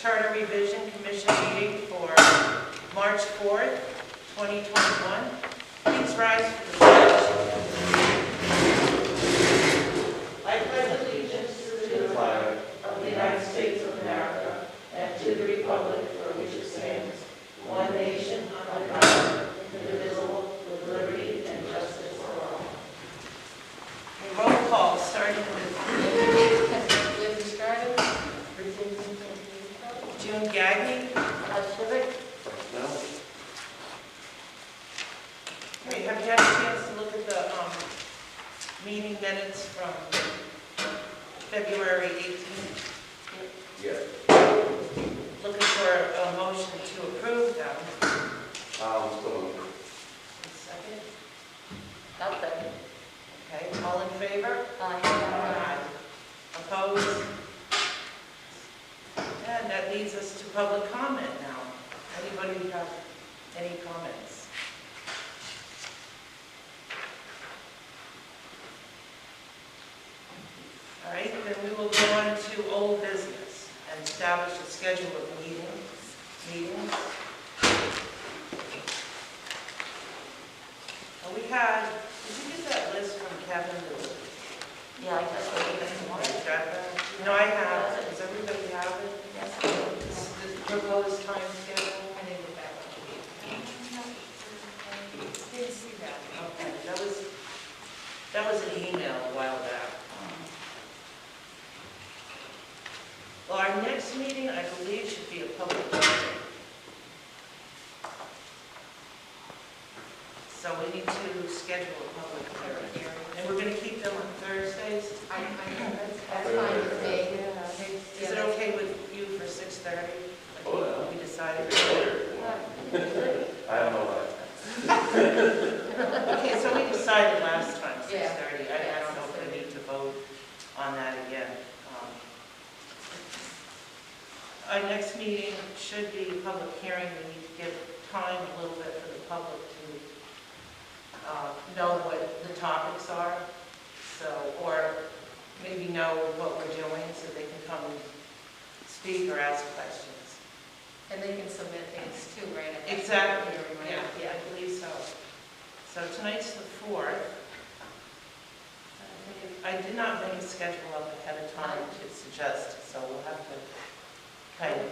Charter Revision Commission meeting for March 4th, 2021. Please rise for the pledge. I pledge allegiance to the flag of the United States of America and to the republic for which it stands, one nation under God, indivisible, with liberty and justice for all. Roll call starting with June Gagny. No. Okay, have you had a chance to look at the meeting minutes from February 18th? Yeah. Looking for a motion to approve them. So Second? I'll second. Okay, all in favor? Aye. Opposed? And that leads us to public comment now. Anybody have any comments? All right, then we will go on to old business and establish a schedule of meetings. Well, we had, did you get that list from Kevin? Yeah, I just looked at You one. got that? No, I have. Does everybody have it? Yes. The proposed time schedule? I didn't get that one. Didn't see that. Okay, that was an email a while back. Well, our next meeting, I believe, should be a public hearing. So we need to schedule a public hearing. And we're going to keep them on Thursdays. That's fine with me. Is it okay with you for 6:30? Oh, yeah. We decided. I don't know why. Okay, so we decided last time, Yeah. 6:30. I don't know if we need to vote on that again. Our next meeting should be a public hearing. We need to give time a little bit for the public to know what the topics are, or maybe know what we're doing so they can come and speak or ask questions. And they can submit things too, right? Exactly. Yeah. Yeah, I believe so. So tonight's the 4th. I did not make a schedule up ahead of time to suggest, so we'll have to kind of.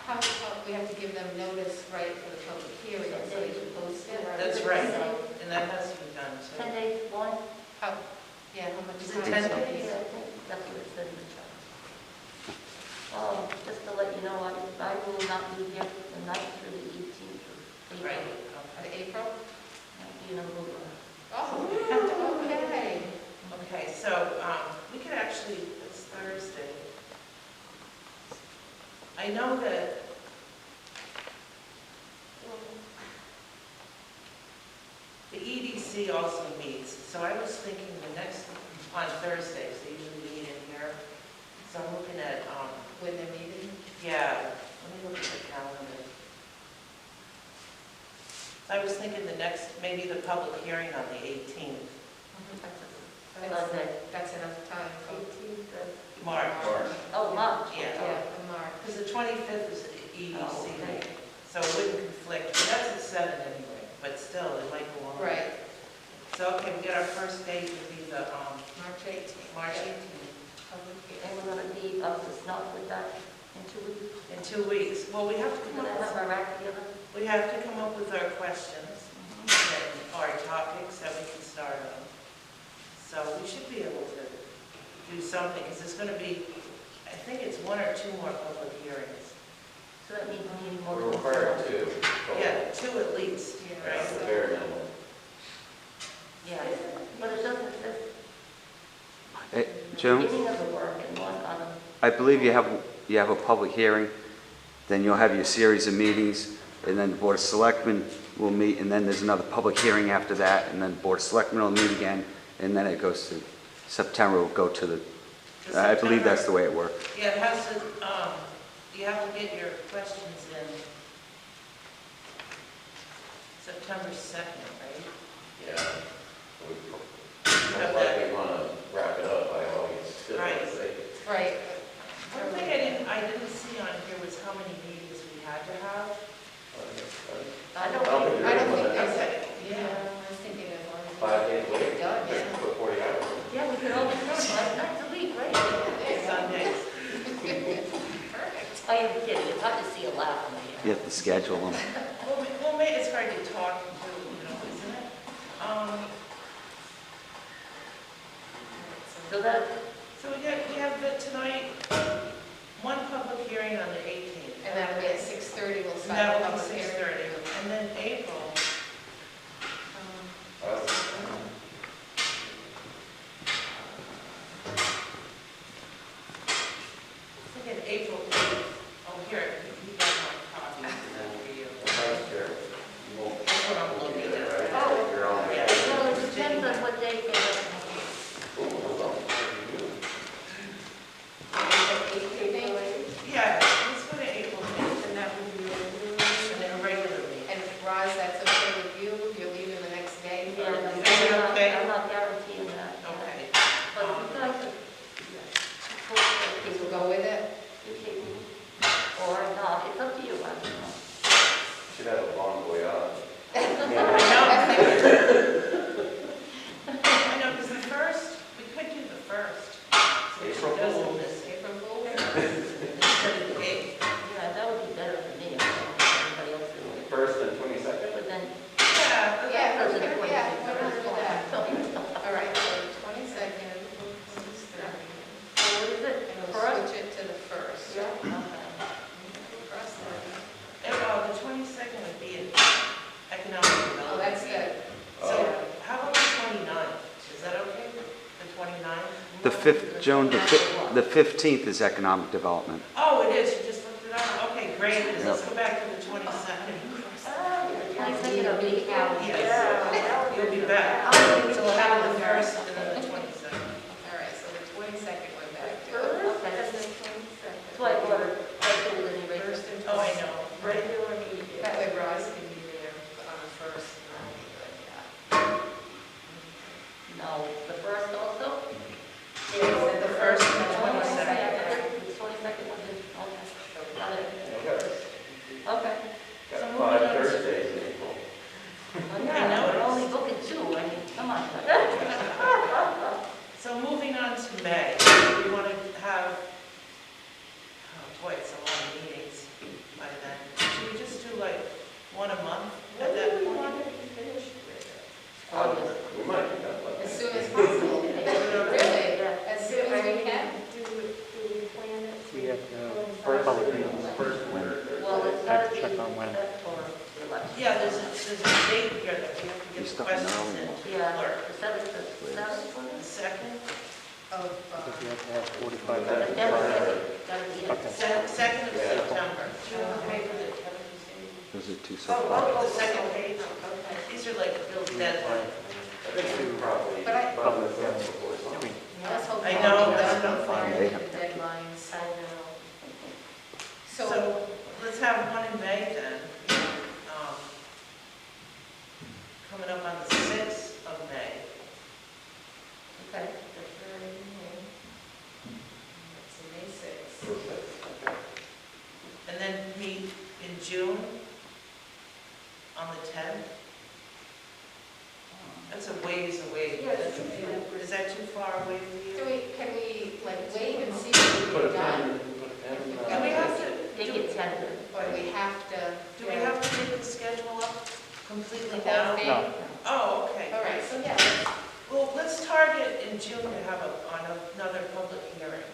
How, we have to give them notice, right, for the public hearing, so they can post it? That's right, and that has to be done too. 10 days, one? How, yeah, how much Is it time? 10 days? I think that's what it said in the chart. Just to let you know, I will not be here from the 9th through the 18th of April. Right. Of April? I'll be in Aruba. Oh, okay. Okay, so we could actually, it's Thursday. I know that the EDC also meets, so I was thinking the next, on Thursdays, they usually meet in here. So I'm looking at, When they're meeting? yeah, let me look at the calendar. I was thinking the next, maybe the public hearing on the 18th, That's enough time. 18th of March. Oh, March. Yeah. Yeah, for March. Because the 25th is the EDC Oh, okay. meeting, so it wouldn't conflict. But that's at 7 anyway, but still, it might go on. Right, So, okay, we got our first date would be the March 18th. March Yeah. 18th, Public And hearing. we're going to be up to snuff with that in 2 weeks. in 2 weeks. Well, we have to We're come going to up have with, our act together. we have to come up with our questions and our topics that we can start on. So we should be able to do something, because it's going to be, I think it's 1 or 2 more public hearings. So that means we need more. We're required to. Yeah, 2 at least, Yeah. right? That's the bare minimum. Yeah, but it doesn't say Hey, June, beginning of the work and one on a. I believe you have a public hearing, then you'll have your series of meetings, and then the Board of Selectmen will meet, and then there's another public hearing after that, and then Board of Selectmen will meet again, and then it goes to, September will go to the, I believe that's the way it works. Yeah, it has to, you have to get your questions in September 2nd, right? Yeah. Most likely want to wrap it up by August Right. Right. One thing I didn't see on here was how many meetings we had to have. I don't I don't think, think I don't think Okay. there's a, Yeah. yeah, I was thinking as long as. 5 days a Get week. it done, Just yeah. put 40 hours. yeah, we could only do it like nights a week, right? Sundays. Perfect. I am kidding, it's hard to see a laugh on You here. have to schedule them. Well, it's hard to talk to, isn't it? So that, So we have tonight, one public hearing on the 18th. And that'll be at 6:30, we'll And start that the will be public hearing. 6:30. And then April, I think in April 8th, oh, here, you got my copy of that for you. Vice Chair, you won't- That's what I'm looking at. Oh. You're on. Yeah. well, it depends on what day they have. Yeah, let's go to April 8th, And that would be, and then regular meeting. And Roz, that's okay with you? You're leaving the next day? yeah, Is it okay? I'm not guaranteeing that. Okay. But you guys are, Please will go with it? you can, or not, it's up to you, I don't know. Should have a long way out. I know, because the first, we could do the first. So she April doesn't Fool's. miss it. April Fool's? Instead of the 8th. Yeah, that would be better for me, I don't know if anybody else would. First and 22nd? But then, Yeah, Yeah, First and yeah, 26th. why not do that? All right, so 22nd, 6:30. so what is it? And we'll First? switch it to the first. Yeah, okay. First, well, the 22nd would be an economic development. oh, that's good. So how about the 29th? Is that okay? The 29th? The 5th, Joan, the 15th is economic development. Oh, it is, you just looked it up? Okay, great, let's go back to the 22nd. I'm thinking of big county. Yes, you'll be back. I'm So we'll have the first and then the 22nd. All right, so the 22nd went back to. Okay, that's why I brought it, I put it in the regular. First and Oh, I know. Regular meeting. That way Roz can be there on the first. and I'll be good, yeah. No, the first also? Yeah, we said the first and the 22nd. The 22nd was in, okay. Got it. Okay. Okay. So Got moving 5 on to- Thursdays in April. Yeah, no, we're only booking 2, I mean, come on. So moving on to May, we want to have, oh boy, it's a lot of meetings by then. Should we just do like one a month at that point? August. We might do that, but- As soon as possible. Really? Yeah. As soon as we can? We have public meetings. First winter. Well, it's I have gotta to be, check on when. that's for the election. Yeah, there's a date here that we have to You get the stuck questions an hour in in. to the Yeah, clerk. the 7th, the 7th one? The second, Of, Because we have to have 45 But minutes then prior. gotta be it. Okay. second of Yeah. September. Do you have a paper that Kevin can see? Those are two Oh, separate. the second page. These are like Bill's deadline. I think we probably. But I- Public hearings before it's on. Between let's hope. I know, we that's don't not find fun. the deadlines. I know. So let's have one in May then. Coming up on the 6th of May. Okay. It's May 6th. Okay. And then meet in June on the 10th. That's a ways away. Yeah, that's- Is that too far away for you? Can we like wait and see what we Put a get done? pen, put a pen. Do we have to, Make it tentative. Or do we have to? do we have to make the schedule up completely The whole now? thing? No. Oh, okay. All right, so yeah, Well, let's target in June to have another public hearing.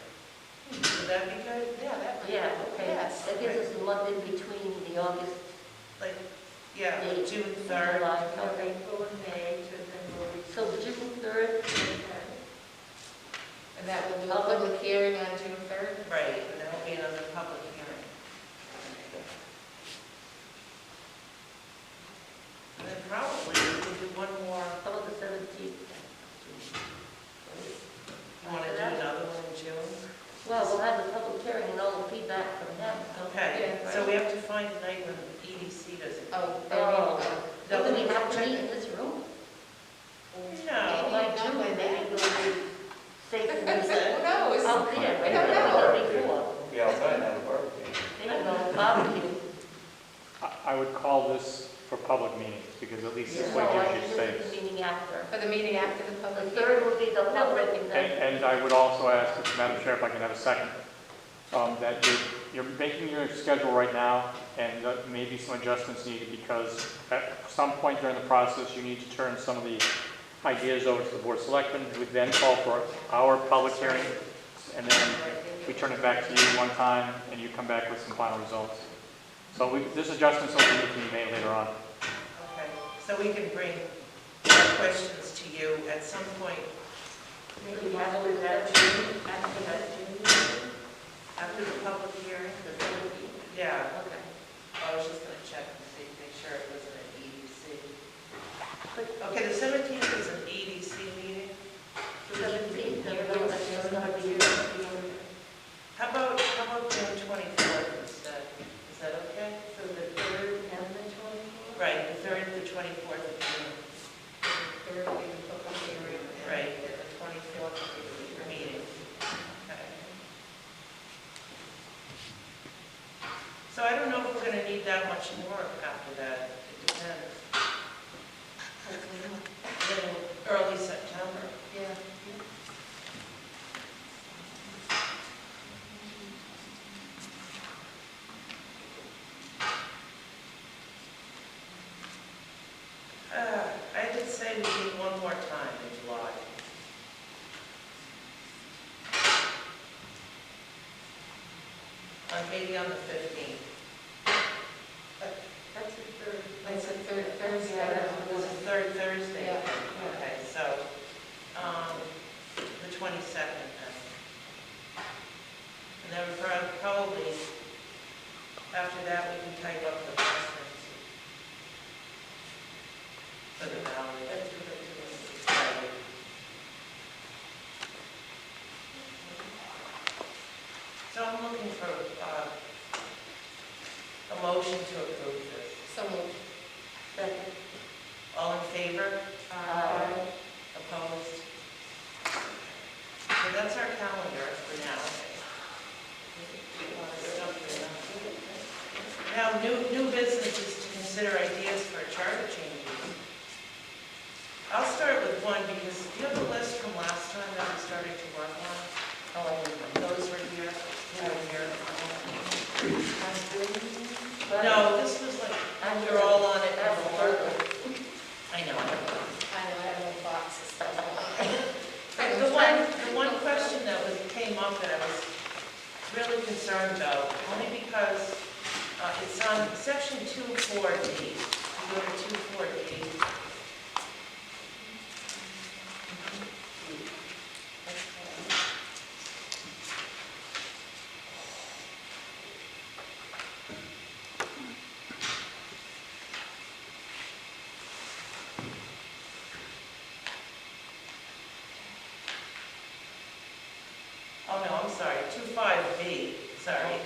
Would that be good? yeah, that. Yeah, okay. Yes. That gives us a month in between the August, Like, yeah, Date. June 3rd. July, okay. So June 3rd, And that will do a public hearing on June 3rd? Right, and there'll be another public hearing. And then probably we could do one more, how about the 17th? you want to do another one in June? Well, we'll have the public hearing and all the feedback from them. Okay, Yeah, so we have to find a night when EDC doesn't. Oh, Oh. They'll Do we be- have to meet in this room? No. Like June, maybe we'll be safe in this. Who knows? all of this for public meetings, because at least this way So I gives you should do space. the meeting after. For the meeting after the The public third hearing? will be the public and then. And I would also ask, Madam Chair, if I can have a second, that you're making your schedule right now, and maybe some adjustments needed, because at some point during the process, you need to turn some of the ideas over to the Board of Selectmen, who would then call for our public hearing, and then we turn it back to you one time, and you come back with some final results. So there's adjustments that need to be made later on. Okay, so we can bring our questions to you at some point Maybe after that June, after the public hearing. the third week. Yeah, Okay. I was just gonna check and see, make sure it wasn't an EDC. Okay, the 17th is an EDC meeting. The 17th, and then there's gonna be. How about June 24th instead? Is that okay? So the third and the 24th? Right, the 3rd to 24th of June. Third will be the public hearing. Right. And the 24th will be the Meeting. Okay. So I don't know if we're gonna need that much more after that. It depends. Hopefully not. Early September. Yeah. I would say we need one more time in July. Maybe on the 15th. That's the third. It's the third Thursday. Was it third Thursday? Yeah. Okay, so, the 22nd then. And then probably, after that, we can type up the questions for the ballot. That's the third. Right. So I'm looking for a motion to approve this. So moved. Second. All in favor? Aye. Opposed? So that's our calendar for now. Now, new business is to consider ideas for charter changes. I'll start with one because you have a list from last time that we started to work on. Those were here, two were here. No, this was like, you're all on it. That's the third. I know. I know, I have a box of stuff. The one question that came up that I was really concerned about, only because it's on section 2.4D. You go to 2.4D. Oh, no, I'm sorry, 2.5B, sorry.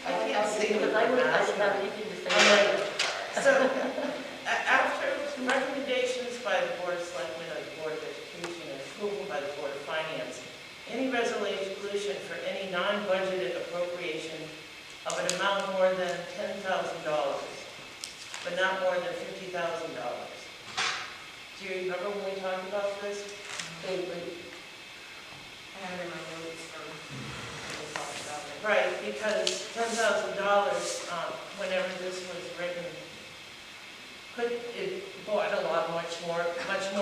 I can't see with my mask on. All right. So, after recommendations by the Board of Selectmen or the Board of Education and approval by the Board of Finance, any resolution for any non-budgeted appropriation of an amount more than $10,000, but not more than $50,000. Do you remember when we talked about this? Vaguely. I have it in my notes from, we talked about it. Right, because $10,000, whenever this was written, it bought a lot much more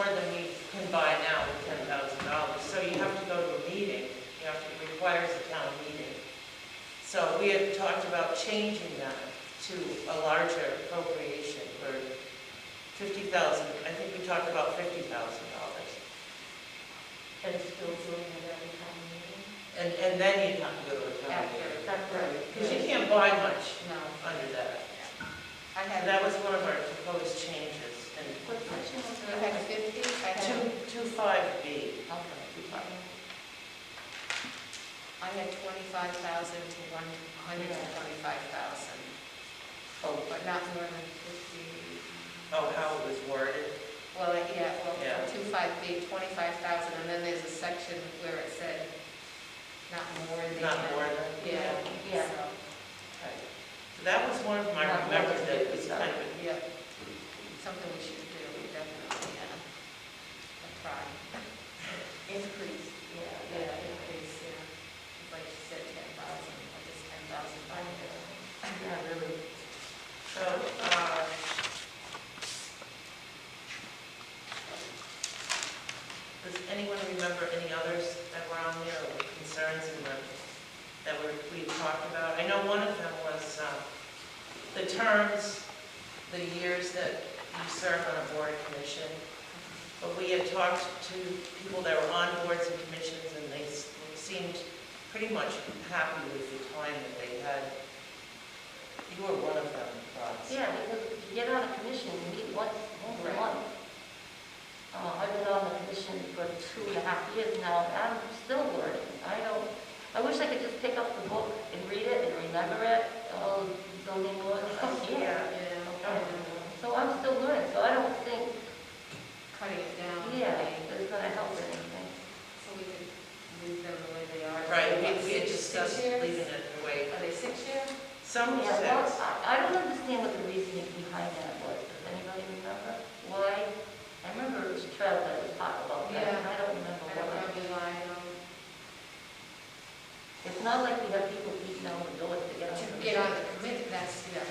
than we can buy now with $10,000. So you have to go to a meeting, it requires a town meeting. So we had talked about changing that to a larger appropriation for $50,000. I think we talked about $50,000. And still doing it every time meeting? And then you'd have to go to a town meeting. That's right. Because you can't buy much No, under that. I So had, that was one of our proposed changes. And What section was I that? had 50, I had, 2.5B. Okay, 2.5. I had 25,000 to 125,000, Oh, but not more than 50. oh, how it was worded. Well, yeah, well, Yeah. 25B, 25,000, and then there's a section where it said not more than. Not more than. Yeah, Yeah. so, Right. That was one of them I remembered that was kind of, Yeah. Something we should do, definitely, try. Increase, yeah. Yeah, increase, yeah. It's like you said, 10,000, or just 10,000 by year. Yeah, really. so, does anyone remember any others that were on there, or concerns that we talked about? I know one of them was the terms, the years that you serve on a board and commission. But we had talked to people that were on boards and commissions, and they seemed pretty much happy with the time that they had. You were one of them, Ross. Yeah, because you get on a commission, you meet once a Right. month. I've been on the commission for 2.5 years now, and I'm still learning. I wish I could just pick up the book and read it and remember it, all zoning laws. I can't. Yeah. So I'm still learning, so I don't think, Cutting it down. yeah, that it's gonna help anything. So we could leave them the way they are. Right, What, we had 6 discussed years? leaving it away. Are they 6 years? Some Yeah, well, said, I don't understand what the reasoning behind that was. Does anybody remember? Why? I remember it was Trev that was talking about that, Yeah. and I don't remember I don't why. know why, It's not like we have people beating down the doors to get on. to the get on commission. the committee, that's, yeah.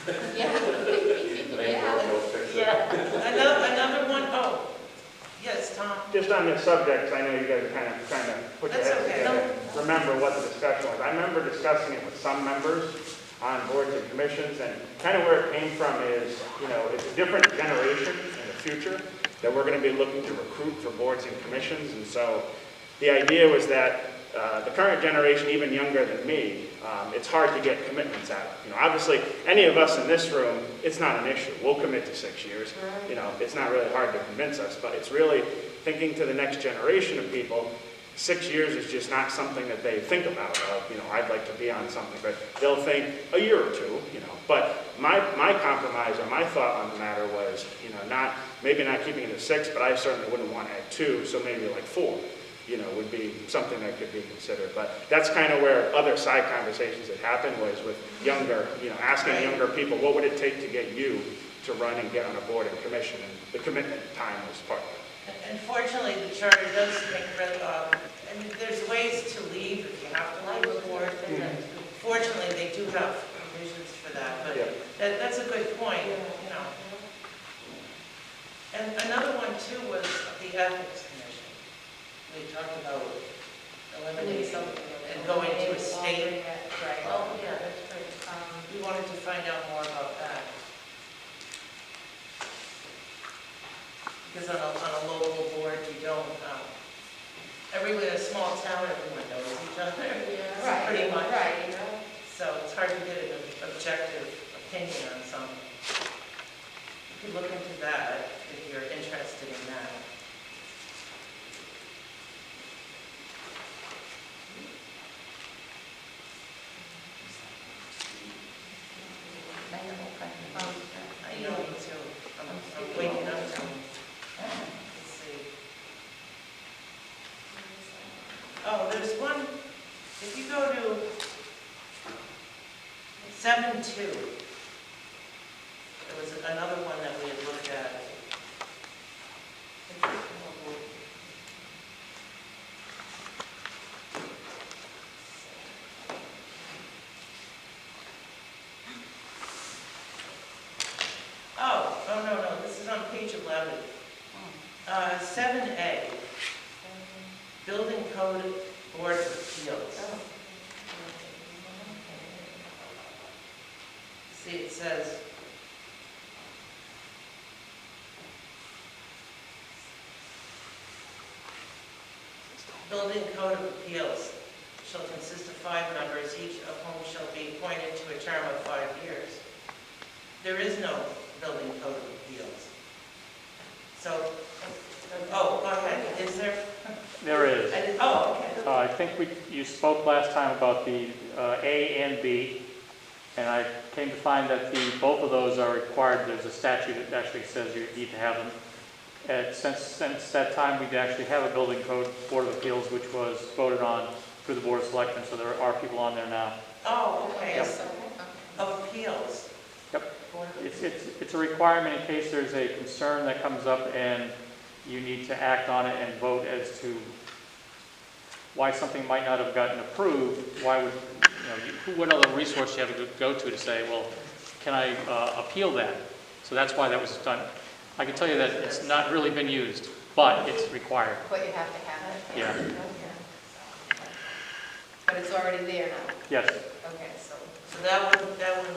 They Yeah. will fix it. Yeah. another one, oh, yes, Tom. Just on this subject, 'cause I know you guys are kind of trying to put your That's heads okay. together. Remember what the discussion was. I remember discussing it with some members on boards and commissions, and kind of where it came from is, it's a different generation in the future that we're going to be looking to recruit for boards and commissions, and so the idea was that the current generation, even younger than me, it's hard to get commitments out of. Obviously, any of us in this room, it's not an issue. We'll commit to 6 years. It's not really hard to convince us, but it's really thinking to the next generation of people. 6 years is just not something that they think about. I'd like to be on something, but they'll think a year or two. But my compromise or my thought on the matter was, maybe not keeping it at 6, but I certainly wouldn't want to add 2, so maybe like 4. Would be something that could be considered. But that's kind of where other side conversations that happened was with younger, asking younger people, what would it take to get you to run and get on a board and commission? And the commitment time was part of it. Unfortunately, the charter does make, there's ways to leave if you have to I leave will the board. say that too. Fortunately, they do have provisions for that, but Yeah. that's a good point, And another one too was the ethics commission. We talked about eliminating something and going to a state. Right. Oh, yeah, that's great. We wanted to find out more about that. Because on a local board, you don't, everyone in a small town, everyone knows each other. Right, Pretty much. right, So it's hard to get an objective opinion on something. You could look into that if you're interested in that. I know, I know, me too. I'm waking up to them. Let's see. Oh, there's one, if you go to 7.2, there was another one that we had looked at. Oh, no, this is on page 11. 7A, Building Code Board of Appeals. See, it says, Building Code of Appeals shall consist of 5 members, each of whom shall be appointed to a term of 5 years. There is no Building Code of Appeals. So, oh, go ahead, is there? There is. Oh, okay. I think you spoke last time about the A and B, and I came to find that both of those are required. There's a statute that actually says you need to have them. And since that time, we actually have a building code board of appeals, which was voted on through the board of selectmen, so there are people on there now. Oh, okay. Yep. of appeals. It's a requirement in case there's a concern that comes up and you need to act on it and vote as to why something might not have gotten approved. Why would, what other resource you have to go to say, well, can I appeal that? So that's why that was done. I can tell you that it's not really been used, but it's required. But you have to have it. Yeah. But it's already there now. Yes. Okay, so. So that one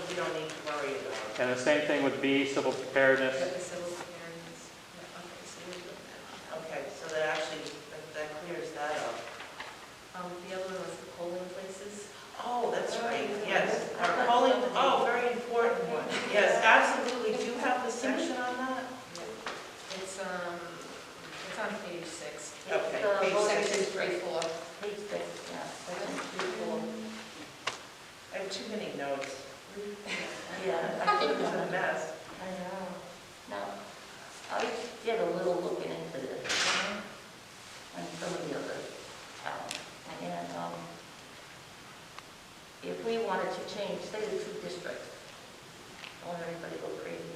we don't need to worry about. And the same thing with B, civil preparedness. But the civil preparedness. Yeah, okay, so we're doing that. Okay, so that actually, that clears that up. The other one was the polling places. Oh, that's right, yes. Our polling, oh, very important one. Yes, absolutely. Do you have the section on that? It's on page 6. Okay, It's, page Section 6. 3-4. Page 6, yeah, section 3, 4. I have too many notes. Yeah, I think it's a mess. I know. Now, I did a little looking into this, and some of the other towns. And if we wanted to change, say the 2 districts, I want everybody to go crazy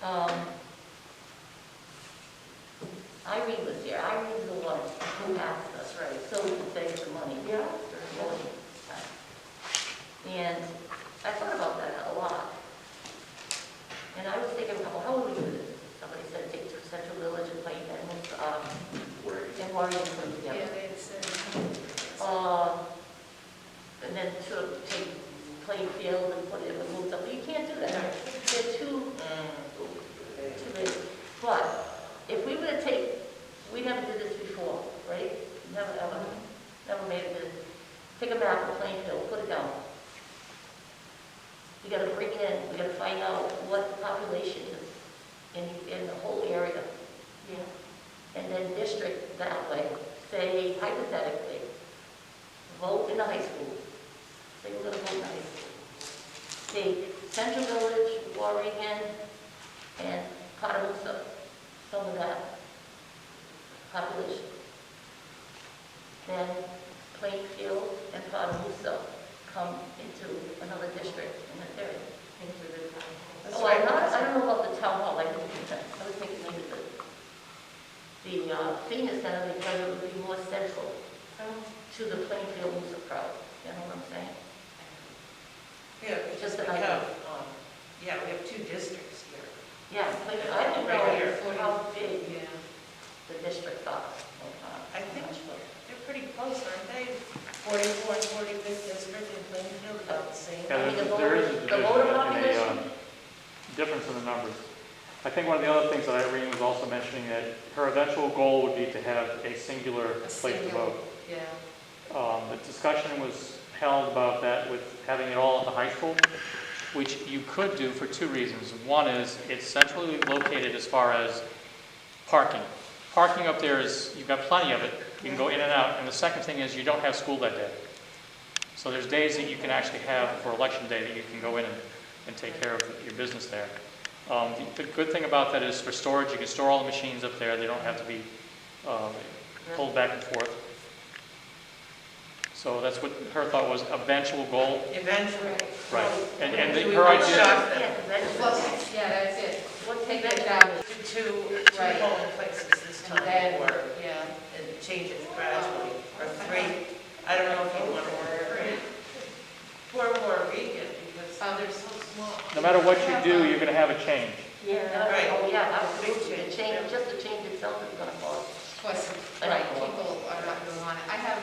now. Irene was here. Irene's the one who asked us, right, so we could save some money. Yeah. And I thought about that a lot. And I was thinking, well, how would we do this? Somebody said take to Central Village and Plainfield, and Warrington together. Yeah, they had said. And then to take Plainfield and put it in the moves up. But you can't do that. They're too big. But if we were to take, we never did this before, right? Never, ever, never made it. Take a map of Plainfield, put it down. We got to bring in, we got to find out what the population is in the whole area. Yeah. And then district that way. Say, hypothetically, vote in the high school. Say we're going to vote in the high school. Take Central Village, Warrington, and Cotamusa, some of that population. Then Plainfield and Cotamusa come into another district in this area. Oh, I don't know about the town hall. I was thinking maybe the senior center, because it would be more central to the Plainfield Musa crowd. You know what I'm saying? Yeah, Just we an idea. have, we have 2 districts here. Yeah, Plainfield. I don't Right here. know how big Yeah. the districts are. I think they're pretty close, aren't they? 44th, 45th district in Plainfield, about the same. Yeah, I mean, there is a the division voter in population? the difference in the numbers. I think one of the other things that Irene was also mentioning, that her eventual goal would be to have a singular place to vote. Yeah. The discussion was held about that with having it all at the high school, which you could do for 2 reasons. One is it's centrally located as far as parking. Parking up there is, you've got plenty of it. You can go in and out. And the second thing is you don't have school that day. So there's days that you can actually have for election day that you can go in and take care of your business there. The good thing about that is for storage, you can store all the machines up there. They don't have to be pulled back and forth. So that's what her thought was, eventual goal. Eventually. Right. And We her won't idea, shop them. Yeah, eventually. Well, yeah, that's it. What Take take that that down. Two Right. polling places this And time, then, or yeah. and change it gradually, or 3. I don't know if you want to order 3. 4 more vegan, because they're so small. no matter what you do, you're going to have a change. Yeah, Right. oh, yeah, absolutely. Big The change, change, just the change itself is gonna cost. Plus, right, people are not going to want it. I have,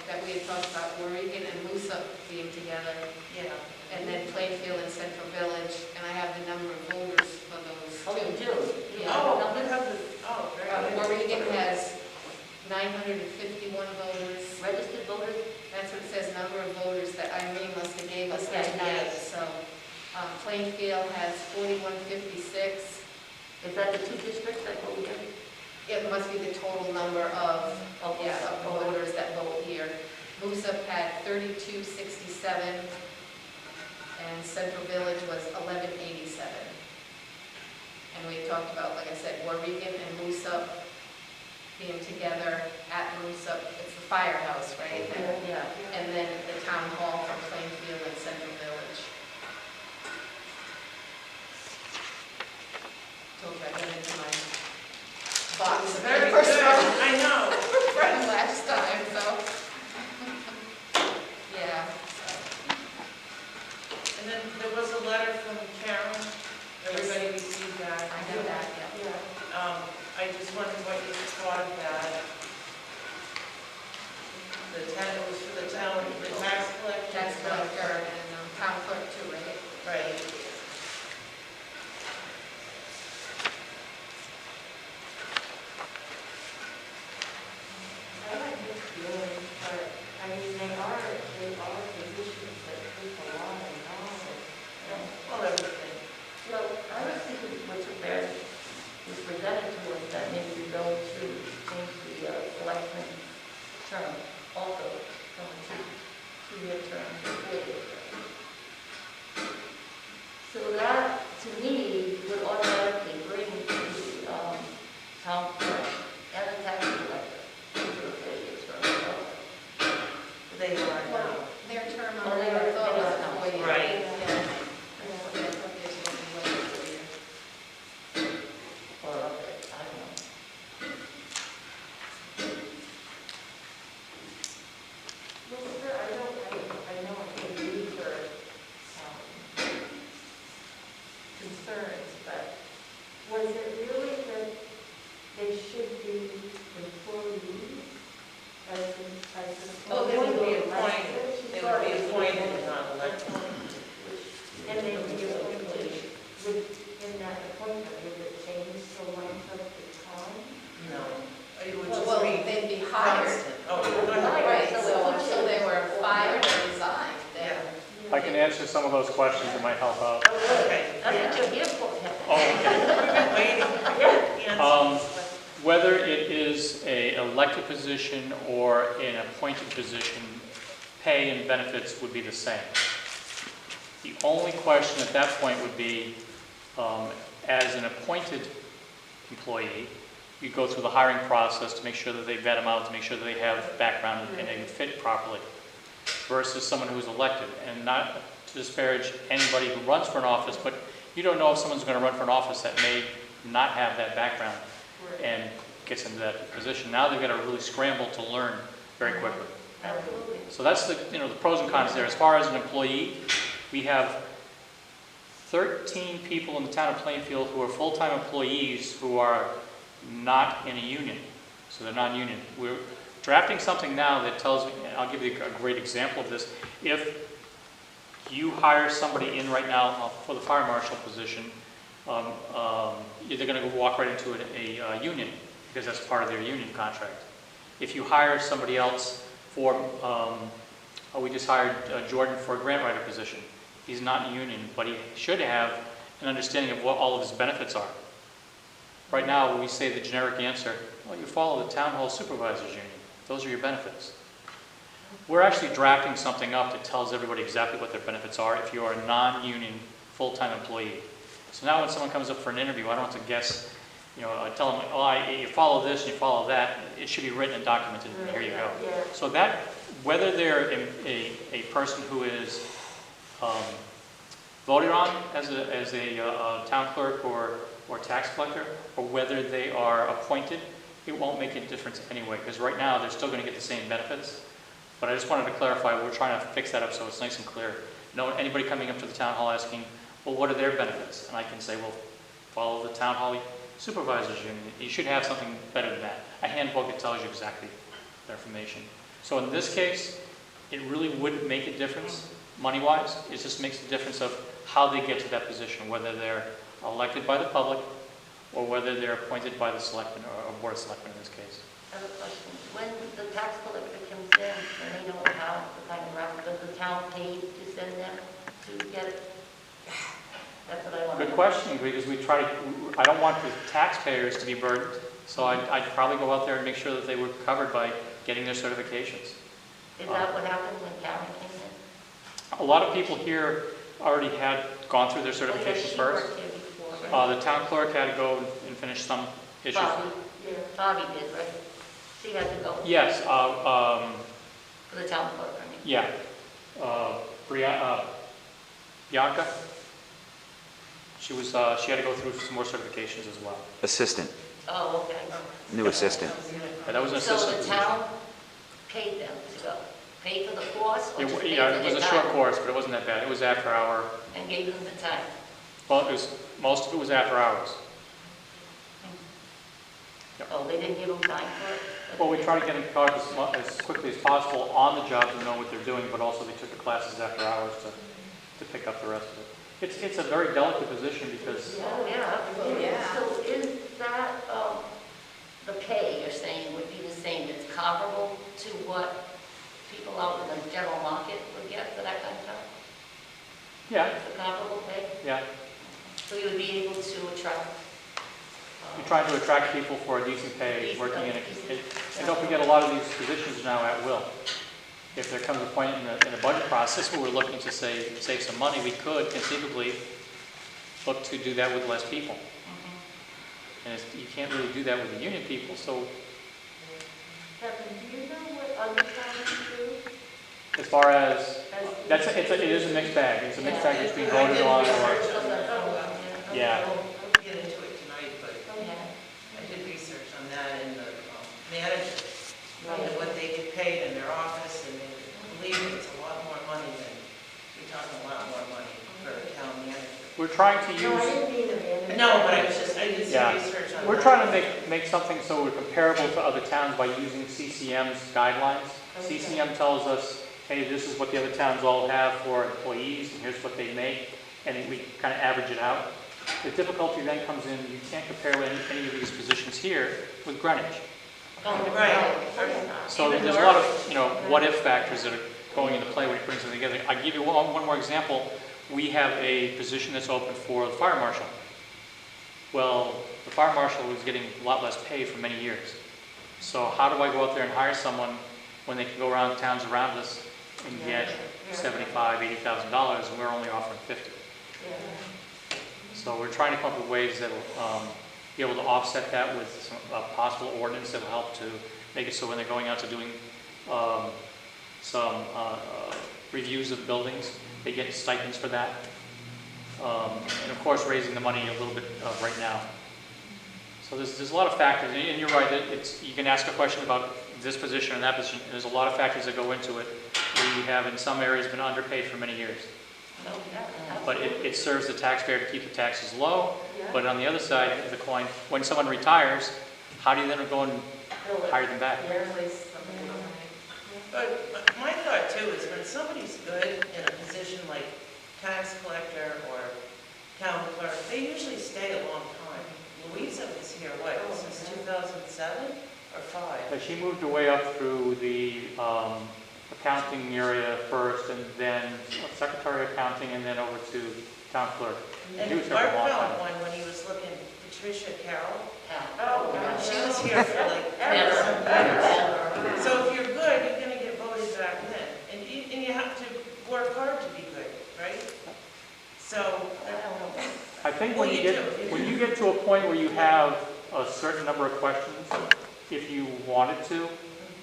that we had talked about Oregon and Musa being together, Yeah. and then Plainfield and Central Village, and I have the number of voters for those Oh, you two. do? You Yeah. have the Oh, numbers? very good. Oregon has 951 voters. Registered voters? That's what it says, number of voters that Irene must have gave us Okay, that night. yes. So Plainfield has 4156. Is that the 2 districts that go here? It must be the total number of, yeah, of voters that vote here. Musa had 3267, and Central Village was 1187. And we talked about, like I said, Oregon and Musa being together at Musa. It's the firehouse, right? Yeah. And then the town hall for Plainfield and Central Village. Told you I got into my box. of Very papers good, from- I know. from last time, so. Yeah, so. And then there was a letter from Karen, everybody received that. I got that, yeah. I just wondered what you thought of that. It was for the town, the tax collector. Tax collector and town clerk too, right? Right. I like this feeling, but, I mean, they are positions that take a lot of knowledge. Well, everything. So I was thinking what's there is presented to us that maybe we go to change the selectman term also from a two-year term to a four-year term. So that, to me, would automatically bring the town clerk and the tax collector into a four-year term. They are now. Well, their term, Oh, I they are- thought they was are. 4 years. Right. Yeah. I thought they're supposed to be like 4 years. Or, I don't know. Well, sir, I know I agree for concerns, but was it really that they should be employees as Oh, they would be appointed, elected? they would be appointed and not elected. And they would be appointed, in that appointment, would it change the length of the time? No. It would Well, just be they'd be hired. constant. Oh, go ahead. Right, So so it until they were fired or resigned, then. I can answer some of those questions that might help out. Okay. That's what you're here for, Kevin. Oh, okay. Waiting. Answer. Whether it is a elected position or an appointed position, pay and benefits would be the same. The only question at that point would be, as an appointed employee, you go through the hiring process to make sure that they vet them out, to make sure that they have background and they fit properly, versus someone who's elected. And not to disparage anybody who runs for an office, but you don't know if someone's going to run for an office that may not have that background and gets into that position. Now they've got to really scramble to learn very quickly. Absolutely. So that's the pros and cons there. As far as an employee, we have 13 people in the town of Plainfield who are full-time employees who are not in a union. So they're non-union. We're drafting something now that tells me, and I'll give you a great example of this. If you hire somebody in right now for the fire marshal position, they're going to go walk right into a union because that's part of their union contract. If you hire somebody else for, we just hired Jordan for a grant writer position. He's not in a union, but he should have an understanding of what all of his benefits are. Right now, when we say the generic answer, well, you follow the town hall supervisors union. Those are your benefits. We're actually drafting something up that tells everybody exactly what their benefits are if you are a non-union full-time employee. So now when someone comes up for an interview, I don't have to guess, I tell them, oh, you follow this and you follow that. It should be written and documented, and here you go. Yeah. So that, whether they're a person who is voted on as a town clerk or tax collector, or whether they are appointed, it won't make a difference anyway, because right now they're still going to get the same benefits. But I just wanted to clarify, we're trying to fix that up so it's nice and clear. No, anybody coming up to the town hall asking, well, what are their benefits? And I can say, well, follow the town hall supervisors union. You should have something better than that. A handbook that tells you exactly the information. So in this case, it really wouldn't make a difference money-wise. It just makes a difference of how they get to that position, whether they're elected by the public or whether they're appointed by the selectmen or board of selectmen in this case. I have a question. When the tax collector comes in, and they know how the kind of route, does the town pay to send them to get it? That's what I want. Good question, because I don't want the taxpayers to be burdened, so I'd probably go out there and make sure that they were covered by getting their certifications. Is that what happened when Karen came in? A lot of people here already had gone through their Oh, yeah, certifications she first. worked here before, right? The town clerk had to go and finish some issues. Bobby did, right? She had to go Yes, for the town clerk, I mean. yeah. Bianca, She had to go through some more certifications as well. Assistant, Oh, okay. new assistant. And that was an So assistant the position. town paid them to go, paid for the course, or just paid Yeah, for it was the a short time? course, but it wasn't that bad. It was after hour, And gave them the time? well, most of it was after hours. Oh, they didn't give them time for it? Well, we try to get them caught as quickly as possible on the job to know what they're doing, but also they took the classes after hours to pick up the rest of it. It's a very delicate position because, Oh, yeah. Oh, yeah. So is that, the pay you're saying would be the same, it's comparable to what people out in the general market would get for that kind of job? yeah, The comparable pay? yeah. So you would be able to attract? You're trying to attract people for a decent pay, working in and don't forget, a lot of these positions are now at will. If there comes a point in the budget process where we're looking to save some money, we could conceivably look to do that with less people. And you can't really do that with the union people, so Kevin, do you know what other towns do? as far as, it is a mixed bag. It's a mixed bag between voted on or, yeah. I won't get into it tonight, but I did research on that and the manager, and what they get paid in their office, and believe me, it's a lot more money than, you're talking a lot more money for a town manager. We're trying to No, I use, didn't mean to. No, but I did Yeah. some research on that. we're trying to make something so we're comparable to other towns by using CCM's guidelines. Okay. CCM tells us, hey, this is what the other towns all have for employees, and here's what they make, and then we kind of average it out. The difficulty then comes in, you can't compare any of these positions here with Greenwich. Oh, right. So Even there's a lot of, what-if factors that are going into play when you put something together. I give you one more example. We have a position that's open for the fire marshal. Well, the fire marshal was getting a lot less pay for many years. So how do I go out there and hire someone when they can go around towns around us and get $75,000, $80,000, and we're only offering $50,000? So we're trying to come up with ways that will be able to offset that with some possible ordinance that will help to make it so when they're going out to doing some reviews of the buildings, they get stipends for that. And of course, raising the money a little bit right now. So there's a lot of factors, and you're right, you can ask a question about this position and that position. There's a lot of factors that go into it. We have in some areas been underpaid for many years. But it serves the taxpayer to keep the taxes low. But on the other side of the coin, when someone retires, how do you then go and hire them back? But my thought too is when somebody's good in a position like tax collector or town clerk, they usually stay a long time. Louisa was here, since 2007 or 5? She moved her way up through the accounting area first, and then secretary of accounting, and then over to town clerk. And She was here Art for a long found time. one when he was looking, Patricia Carroll. Oh, She was here for like 10 some years. So if you're good, you're gonna get voted back in. And you have to work hard to be good, right? So, I think Well, when you do. you get to a point where you have a certain number of questions, if you wanted to,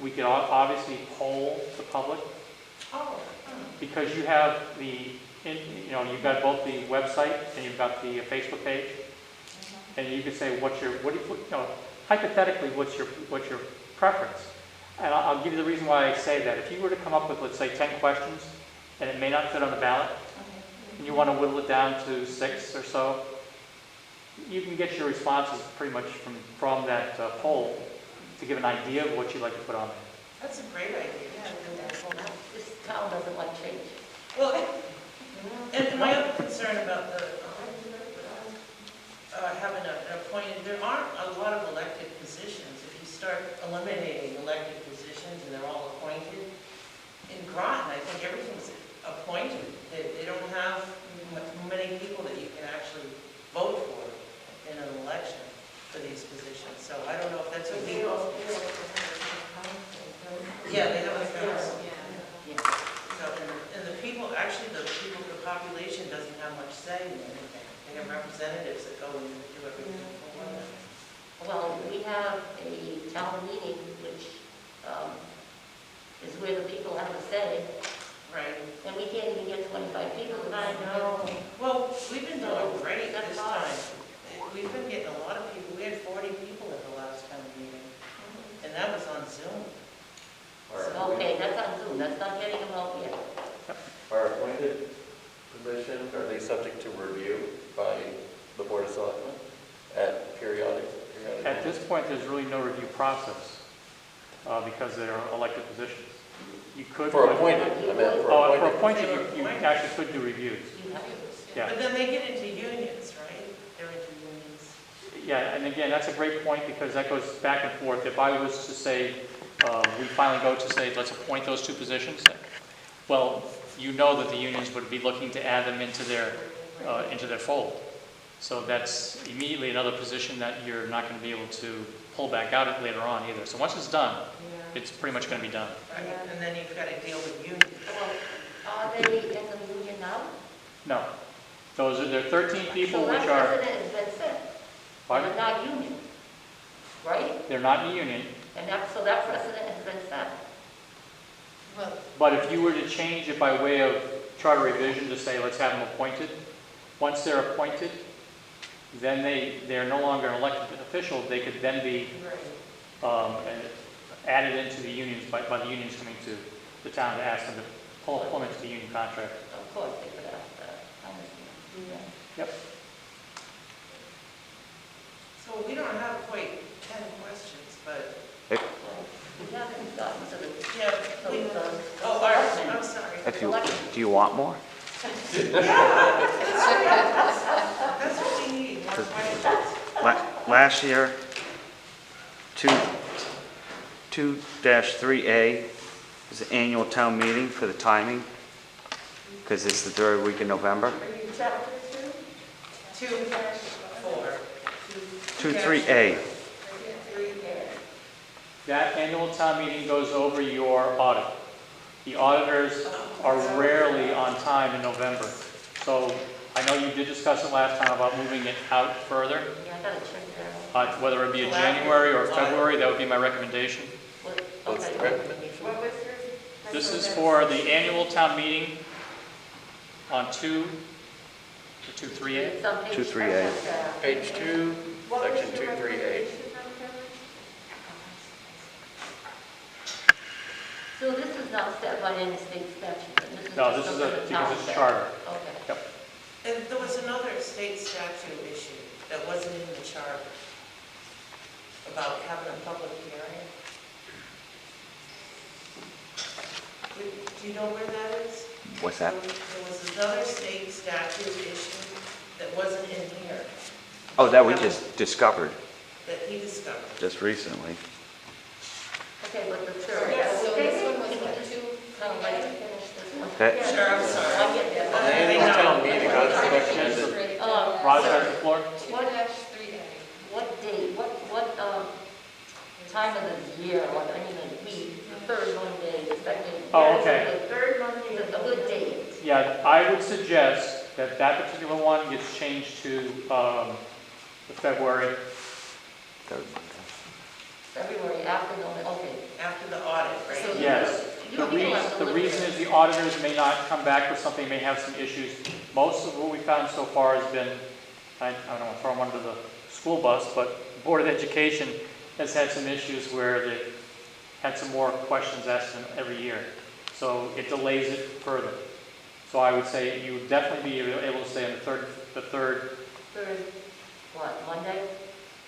we could obviously poll the public, oh, because you have you've got both the website and you've got the Facebook page, and you could say hypothetically, what's your preference? And I'll give you the reason why I say that. If you were to come up with, let's say, 10 questions, and it may not fit on the ballot, and you want to whittle it down to 6 or so, you can get your responses pretty much from that poll to give an idea of what you'd like to put on there. that's a great idea. This town doesn't like change. Well, and my other concern about the, having an appointed, there aren't a lot of elected positions. If you start eliminating elected positions and they're all appointed, in Groton, I think everything's appointed. They don't have many people that you can actually vote for in an election for these positions. So I don't know if that's a legal. Yeah, they have a council. So, and the people, the population doesn't have much say in anything. They have representatives that go and do everything for them. Well, we have a town meeting, which is where the people have a say, Right. and we can't even get 25 people. I know. Well, We've been doing great That's this hard. time. We've been getting a lot of people. We had 40 people at the last town meeting, and that was on Zoom. Okay, that's on Zoom, that's not getting them out yet. Are appointed positions, are they subject to review by the Board of Selectmen at periodic? At this point, there's really no review process because they're elected positions. You could. For appointed, I meant for For appointed. appointed, you actually could do reviews. You have Yeah. But then they get into unions, right? They're into unions. Yeah, and again, that's a great point because that goes back and forth. If I was to say, we finally go to say, let's appoint those two positions, well, you know that the unions would be looking to add them into their fold. So that's immediately another position that you're not going to be able to pull back out later on either. So once it's done, it's pretty much going to be done. Right, and then you've got to deal with unions. Well, are they in the union now? No. There are 13 people So which that are, precedent has been set. pardon? They're not union, right? They're not in the union. And so that precedent has been set. Well, But if you were to change it by way of charter revision to say, let's have them appointed, once they're appointed, then they're no longer an elected official. They could then be added into the unions by the unions coming to the town to ask them to pull them into the union contract. Of course, they could ask that. I understand. Yep. So we don't have quite 10 questions, but, We haven't gotten to the, yeah, so we, the. oh, Art, I'm sorry. Do you want more? Yeah, that's what we need, more questions. Last year, 2-3A is the annual town meeting for the timing, because it's the third week in November. Are you chapter 2? 2-4. 2-3A. That annual town meeting goes over your audit. The auditors are rarely on time in November. So I know you did discuss it last time about moving it out further. Yeah, I gotta check that out. Whether it be a January or February, that would be my recommendation. What's the Okay. recommendation? What was yours? This is for the annual town meeting on 2-3A. It's on page 2-3A. Page 2, What was section your 238. recommendation, Madam Chairman? So this is not set by any state statute, and this is No, just this is something the because town it's said. charter. Okay. And there was another state statute issue that wasn't in the charter about having a public hearing. Do you know where that is? What's that? There was another state statute issue that wasn't in here, Oh, that we just discovered that he discovered. just recently. Okay, but the third. Yes, so this one was Can you what, just 2? kind of like finish this one? Okay. Sure, I'm sorry. I get that. On the annual town meeting, I'll just recommend that Roger, has the floor. 2-3A. What date, what time of the year, like, I mean, the week, the third Monday, the second? Oh, okay. The third Monday is a good date. Yeah, I would suggest that that particular one gets changed to the February. February after November, okay. After the audit, So right? Yes. You The don't have to the look reason at is the auditors may not come back with something, may have some issues. Most of what we found so far has been, I don't want to throw them under the school bus, but the Board of Education has had some issues where they've had some more questions asked them every year. So it delays it further. So I would say you would definitely be able to stay on the third, Third, what, Monday?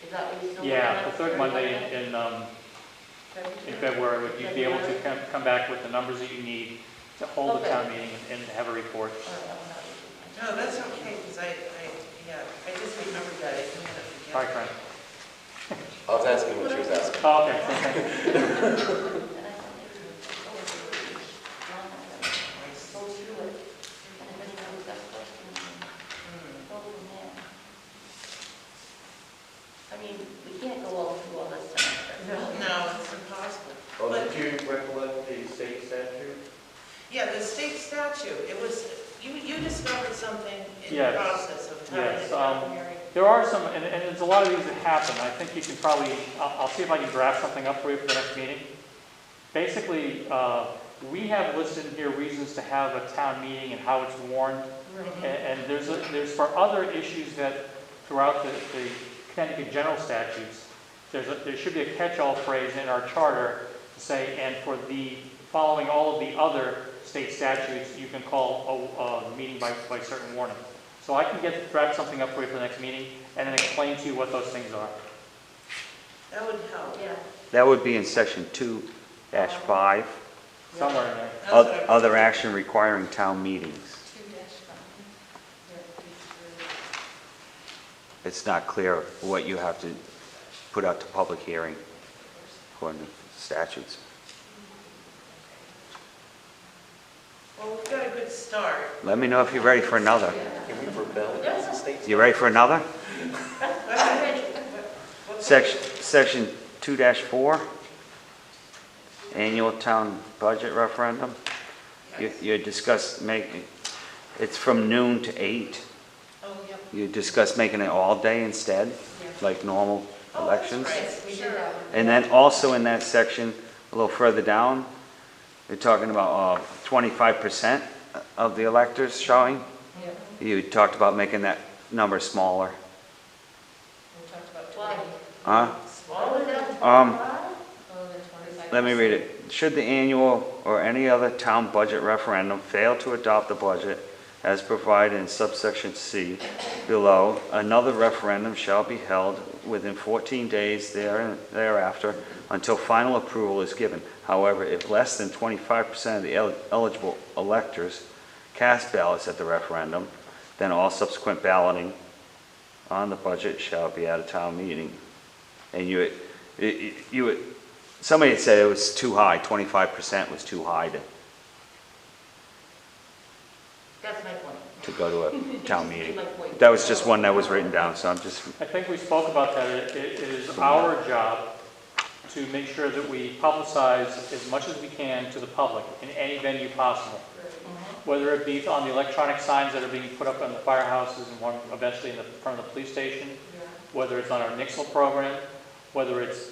Is that what you're still looking yeah, at? the third Monday in February, would you be able to come back with the numbers that you need to hold the Okay. town meeting and have a report? All right, I'm not- No, that's okay, because I just remembered that, I didn't forget. All right, Frank. I was asking what she was asking. Oh, okay, thank you. And I thought maybe it was go through it, and if anybody's got questions, then go from there. I mean, we can't go all through all this stuff. No, it's impossible. Oh, did you recollect the state statute? Yeah, the state statute, it was, you discovered something in the Yes. process of having a Yes, town hearing. There are some, and there's a lot of these that happen. I think you can probably, I'll see if I can draft something up for you for the next meeting. Basically, we have listed in here reasons to have a town meeting and how it's warned. And there's for other issues that throughout the Connecticut general statutes, there should be a catch-all phrase in our charter to say, and for the following all of the other state statutes, you can call a meeting by certain warning. So I can draft something up for you for the next meeting and then explain to you what those things are. That would help. Yeah. That would be in section 2-5, Somewhere in there. That's what I'm- other action requiring town meetings. 2-5. It's not clear what you have to put out to public hearing according to statutes. Well, we've got a good start. Let me know if you're ready for another. Can we rebel against the state? You ready for another? I'm ready. Section 2-4, annual town budget referendum. You discussed making, it's from noon to 8. Oh, yep. You discussed making it all day instead, like normal Oh, that's elections. right. We did Sure. that one. And then also in that section, a little further down, they're talking about 25% of the electors showing. Yep. You talked about making that number smaller. We talked about Why? 20. Huh? What was that? Um, Oh, then 25. Let me read it. Should the annual or any other town budget referendum fail to adopt the budget as provided in subsection C below, another referendum shall be held within 14 days thereafter until final approval is given. However, if less than 25% of the eligible electors cast ballots at the referendum, then all subsequent balloting on the budget shall be at a town meeting. And somebody had said it was too high, 25% was too high That's my point. to go to a town meeting. My point. That was just one that was written down, so I'm just, I think we spoke about that. It is our job to make sure that we publicize as much as we can to the public in any venue possible. Whether it be on the electronic signs that are being put up on the firehouses and one eventually in the front of the police station, whether it's on our Nixle program, whether it's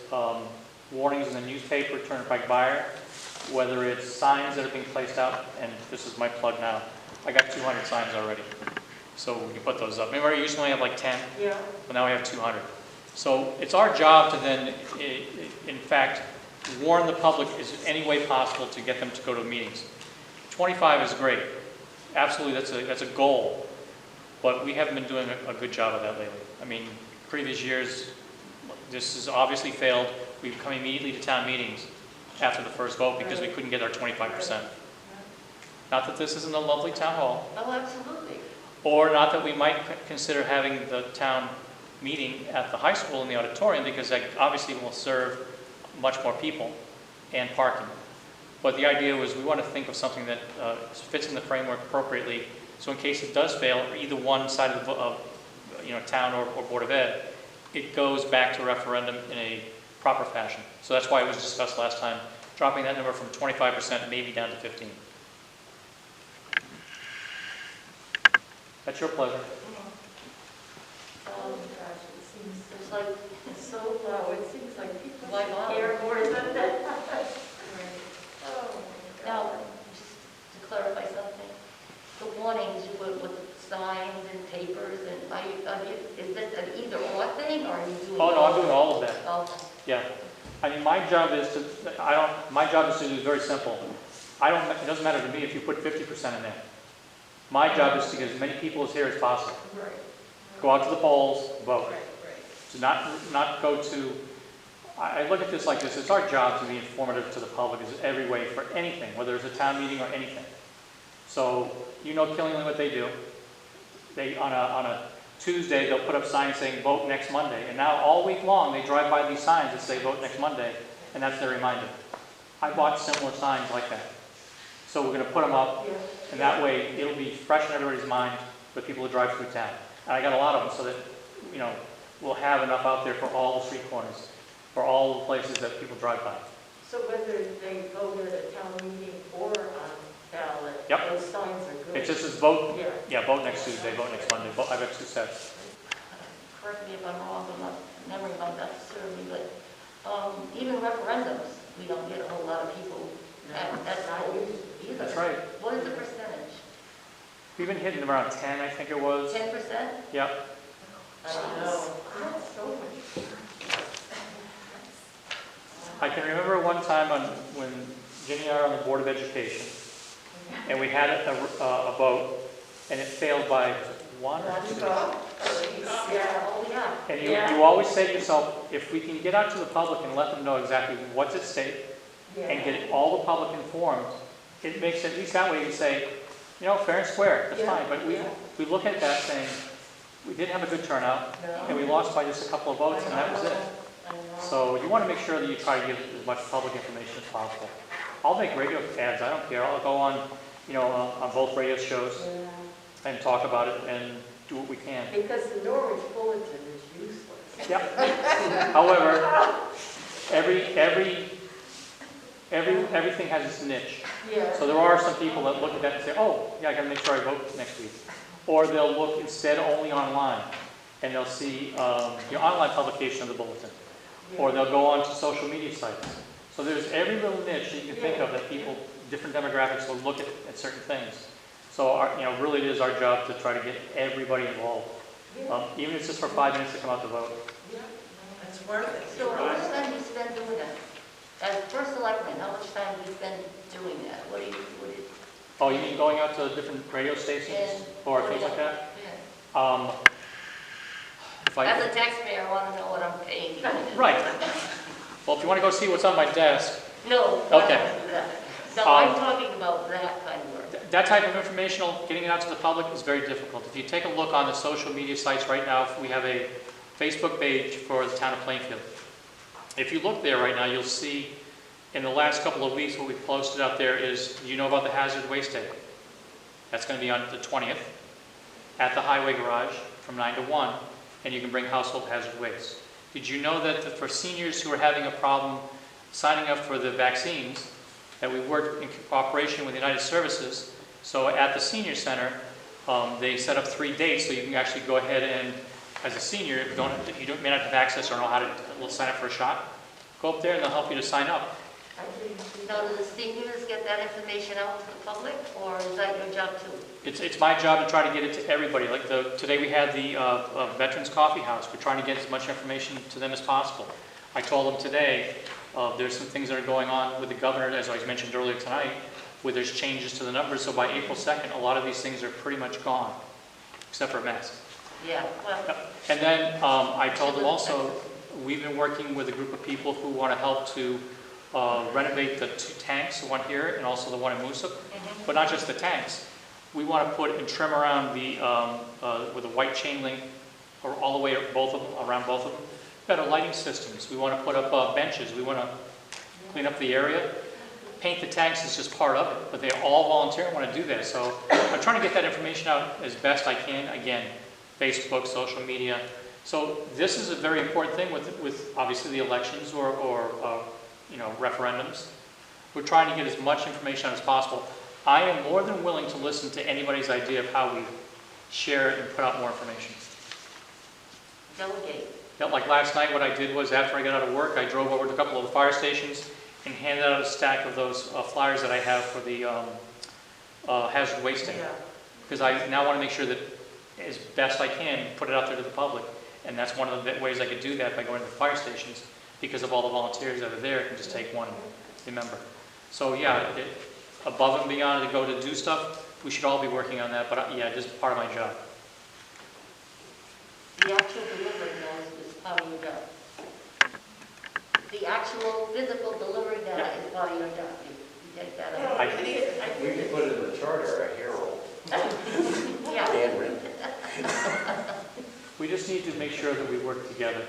warnings in the newspaper, Turnpike Buyer, whether it's signs that are being placed out, and this is my plug now. I got 200 signs already, so we can put those up. Remember, I used to only have like 10, Yeah. but now we have 200. So it's our job to then, in fact, warn the public is any way possible to get them to go to meetings. 25 is great. Absolutely, that's a goal. But we haven't been doing a good job of that lately. I mean, previous years, this has obviously failed. We've come immediately to town meetings after the first vote because we couldn't get our 25%. Not that this isn't a lovely town hall, Oh, absolutely. or not that we might consider having the town meeting at the high school in the auditorium, because that obviously will serve much more people and parking. But the idea was we want to think of something that fits in the framework appropriately, so in case it does fail, or either one side of the town or Board of Ed, it goes back to referendum in a proper fashion. So that's why it was discussed last time, dropping that number from 25% maybe down to 15%. That's your pleasure. Oh, gosh, it seems, it's like, it's so low, it seems like people Like all- care more than that. Oh, my Now, God. just to clarify something, the warnings you put with signs and papers and, is this an either or thing, or are you doing? Oh, no, I'm doing all of that. Oh, Yeah. I mean, my job is to do very simple. It doesn't matter to me if you put 50% in there. My job is to get as many people as here as possible. Right. Go out to the polls, vote. Right, right. To not go to, I look at this like this, it's our job to be informative to the public in every way for anything, whether it's a town meeting or anything. So, Killingly what they do. They, on a Tuesday, they'll put up signs saying vote next Monday. And now all week long, they drive by these signs that say vote next Monday, and that's their reminder. I bought similar signs like that. So we're going to put them up, and that way it'll be fresh in everybody's mind for people who drive through town. And I got a lot of them so that, we'll have enough out there for all the street corners, for all the places that people drive by. So whether they vote at a town meeting or on ballot, Yep. those signs are good. It just says vote, Yeah. vote next Tuesday, vote next Monday. I've got 2 sets. correct me if I'm wrong, but my memory might not serve me, but even referendums, we don't get a whole lot of people at vote either. That's right. What is the percentage? We've been hitting around 10, I think it was. 10%? Yep. I don't know. That's so much. I can remember one time when Ginny and I were on the Board of Education, and we had a vote, and it failed by one or two. Yeah, oh, yeah. And you always say to yourself, if we can get out to the public and let them know exactly what's at stake, and get all the public informed, it makes it, at least that way you can say, you know, fair and square, that's fine. But we look at that saying, we didn't have a good turnout, and we lost by just a couple of votes, and that was it. So you want to make sure that you try to give as much public information as possible. I'll make radio ads, I don't care. I'll go on, you know, on both radio shows and talk about it and do what we can. Because the Norwich Bulletin is useless. Yep. However, everything has its niche. Yeah. So there are some people that look at that and say, oh, yeah, I got to make sure I vote next week. Or they'll look instead only online, and they'll see the online publication of the bulletin. Or they'll go on to social media sites. So there's every little niche that you can think of that people, different demographics will look at certain things. So really it is our job to try to get everybody involved. Even if it's just for 5 minutes to come out to vote. It's worth it. So how much time do you spend doing that? As first selectman, how much time do you spend doing that? What do you Oh, you mean going out to different radio stations or things like that? yeah. If I, As a taxpayer, I want to know what I'm paying. right. Well, if you want to go see what's on my desk, No. Okay. No, I'm talking about that kind of work. that type of informational, getting it out to the public is very difficult. If you take a look on the social media sites right now, we have a Facebook page for the town of Plainfield. If you look there right now, you'll see in the last couple of weeks what we've posted out there is, you know about the Hazard Waste Day? That's going to be on the 20th at the Highway Garage from 9 to 1, and you can bring household hazard waste. Did you know that for seniors who are having a problem signing up for the vaccines, that we worked in cooperation with United Services? So at the senior center, they set up 3 dates so you can actually go ahead and, as a senior, if you may not have access or know how to sign up for a shot, go up there and they'll help you to sign up. Now, do the seniors get that information out to the public, or is that your job too? It's my job to try to get it to everybody. Like today we had the Veterans Coffee House. We're trying to get as much information to them as possible. I told them today there's some things that are going on with the governor, as I mentioned earlier tonight, where there's changes to the numbers. So by April 2nd, a lot of these things are pretty much gone, except for masks. Yeah, well, And then I told them also, we've been working with a group of people who want to help to renovate the 2 tanks, the one here and also the one in Moosup. But not just the tanks. We want to put and trim around with a white chain link or all the way around both of them. Better lighting systems. We want to put up benches. We want to clean up the area. Paint the tanks is just part of it, but they all volunteer and want to do that. So I'm trying to get that information out as best I can. Again, Facebook, social media. So this is a very important thing with obviously the elections or referendums. We're trying to get as much information out as possible. I am more than willing to listen to anybody's idea of how we share and put out more information. delegate. Yeah, like last night, what I did was after I got out of work, I drove over to a couple of the fire stations and handed out a stack of those flyers that I have for the hazard waste day. Because I now want to make sure that as best I can, put it out there to the public. And that's one of the ways I could do that by going to the fire stations, because of all the volunteers that are there, I can just take one, remember. So yeah, above and beyond to go to do stuff, we should all be working on that, but yeah, just part of my job. The actual delivery now is part of your job. The actual physical delivery data is part of your job. You take that out. We could put it in the charter, a herald, Yeah. handwritten. We just need to make sure that we work together.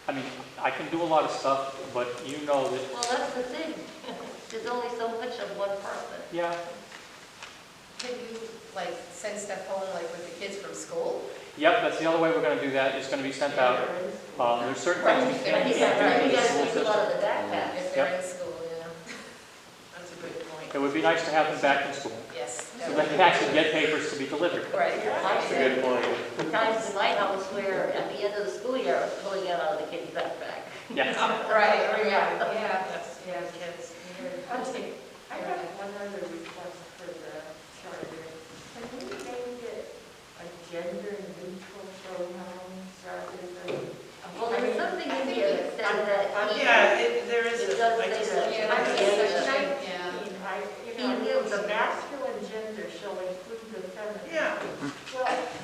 I mean, I can do a lot of stuff, but you know that, Well, that's the thing. There's only so much of one person. yeah, Can you, send stuff home, with the kids from school? yep, that's the other way we're going to do that. It's going to be sent out. There's certain things we can't You do guys in the take school a system. lot of the backpacks. If they're in school, That's a good point. It would be nice to have them back in school, Yes. so they can actually get papers to be delivered. Right. That's a good point. Times in my house where at the end of the school year, I was pulling it out of the kid's backpack. Yeah. Right, I'll take, I have one other request for the charter. Can we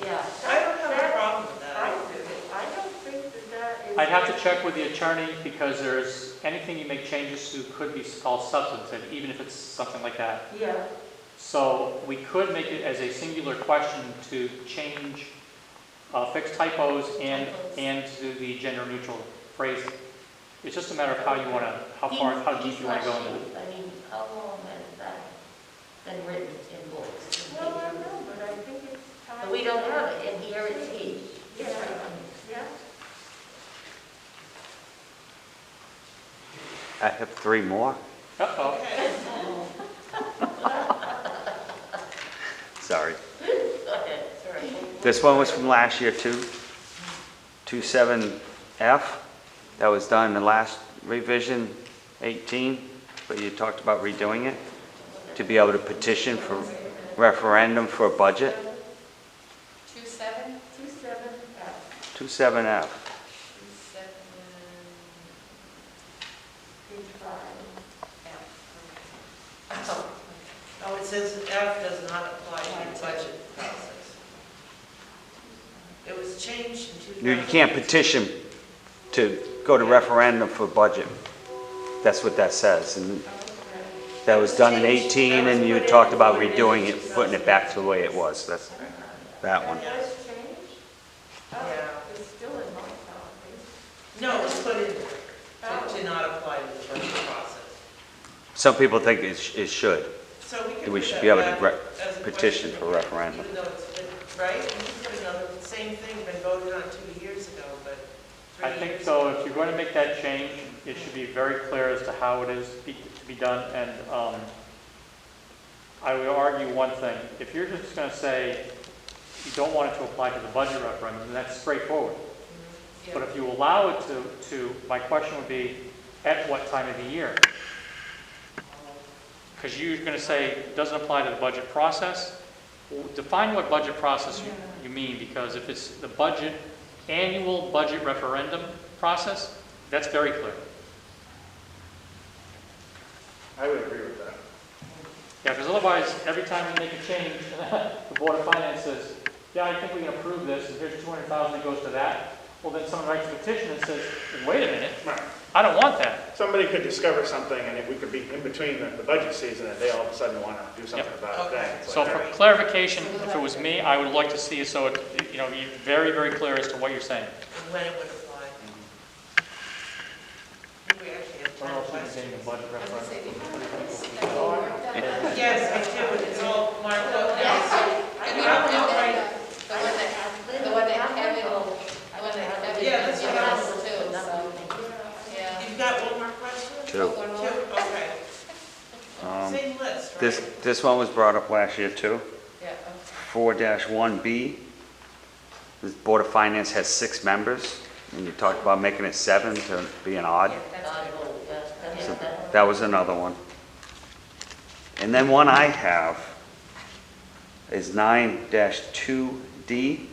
Yeah. I don't have a problem with I that. do. I don't think that is. I'd have to check with the attorney because there's, anything you make changes to could be called substantive, even if it's something like that. Yeah. So we could make it as a singular question to change, fix typos and to the gender neutral phrasing. It's just a matter of how you want to, how deep you want to go into it. I mean, how long has that been written in books? Well, I know, but I think it's time. But we don't have it, and here it's he. Yeah, yeah. I have 3 more. Uh-oh. Sorry. Go ahead, sorry. This one was from last year too. 27F. That was done in the last revision, 18, but you talked about redoing it to be able to petition for referendum for a budget. 27? 27F. 27F. 27. Page 5. Oh, it says F does not apply to the budget process. It was changed in 2000. You can't petition to go to referendum for budget. That's what that says. And that was done in 18, and you talked about redoing it, putting it back to the way it was. That's that one. It does change? Yeah. It's still in my copy. No, it was put in to not apply to the budget process. Some people think it should. So we can We put should that be able to back as a petition question, for referendum. Even though it's been, right? We can put another, same thing, been voted on 2 years ago, but 3 I years think ago. so, if you're going to make that change, it should be very clear as to how it is to be done, and I would argue one thing. If you're just going to say you don't want it to apply to the budget referendum, then that's straightforward. Yeah. But if you allow it to, my question would be, at what time of the year? Because you're going to say it doesn't apply to the budget process. Well, define what budget process you mean, because if it's the budget, annual budget referendum process, that's very clear. I would agree with that. Yeah, because otherwise, every time we make a change, the Board of Finance says, yeah, I think we can approve this, and here's 200,000 that goes to that. Well, then someone writes a petition and says, wait a minute, Right. I don't want that. Somebody could discover something, and if we could be in between the budget season, and they all of a sudden want to do something Yep. about it. Okay. then it's So like, for all right. clarification, if it was me, I would like to see it so it, you know, be very, very clear as to what you're saying. And when it would apply. I think we actually have What 10 else is questions. in the budget I would say, referendum? do you have this that you worked on? Yes, I do, and it's all marked up now. Yes. And you don't know Right. the one that Kevin, Yeah, that's what I was- too, so, yeah. You've got one more question? 2. One more? Okay. Um, Same list, right? This one was brought up last year too. Yeah, 4-1B. The Board of Finance has 6 members, and you talked about making it 7 to be an odd. that's good. So that was another one. And then one I have is 9-2D,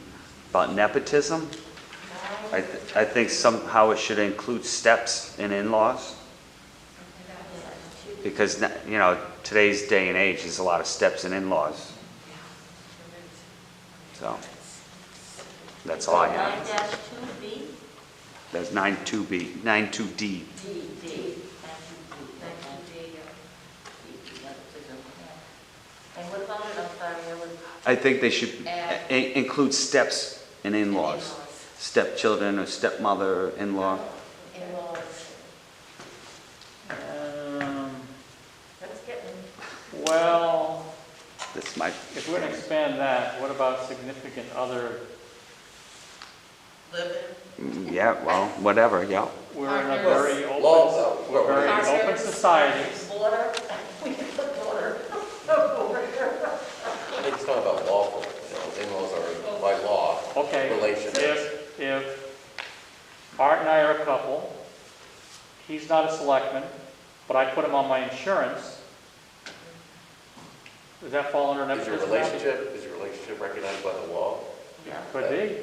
about nepotism. I think somehow it should include steps in in-laws, because, you know, today's day and age, there's a lot of steps in in-laws. So, that's all I have. 9-2B? That's 9-2B, 9-2D. D. And what about it, I'm sorry, I was, I think they should include steps in in-laws. In-laws. Stepchildren or stepmother, in-law. In-laws. let's get, Well, That's my, if we're going to expand that, what about significant other? Live yeah, well, whatever, yeah. We're in a Partners. very open, Laws, we're a very Partners. open society. border, we can put border. I think it's not about lawful, you know, in-laws are by law, Okay, relationships. if Art and I are a couple, he's not a selectman, but I put him on my insurance, does that fall under Is your nepotism? relationship recognized by the law? Yeah. Could be.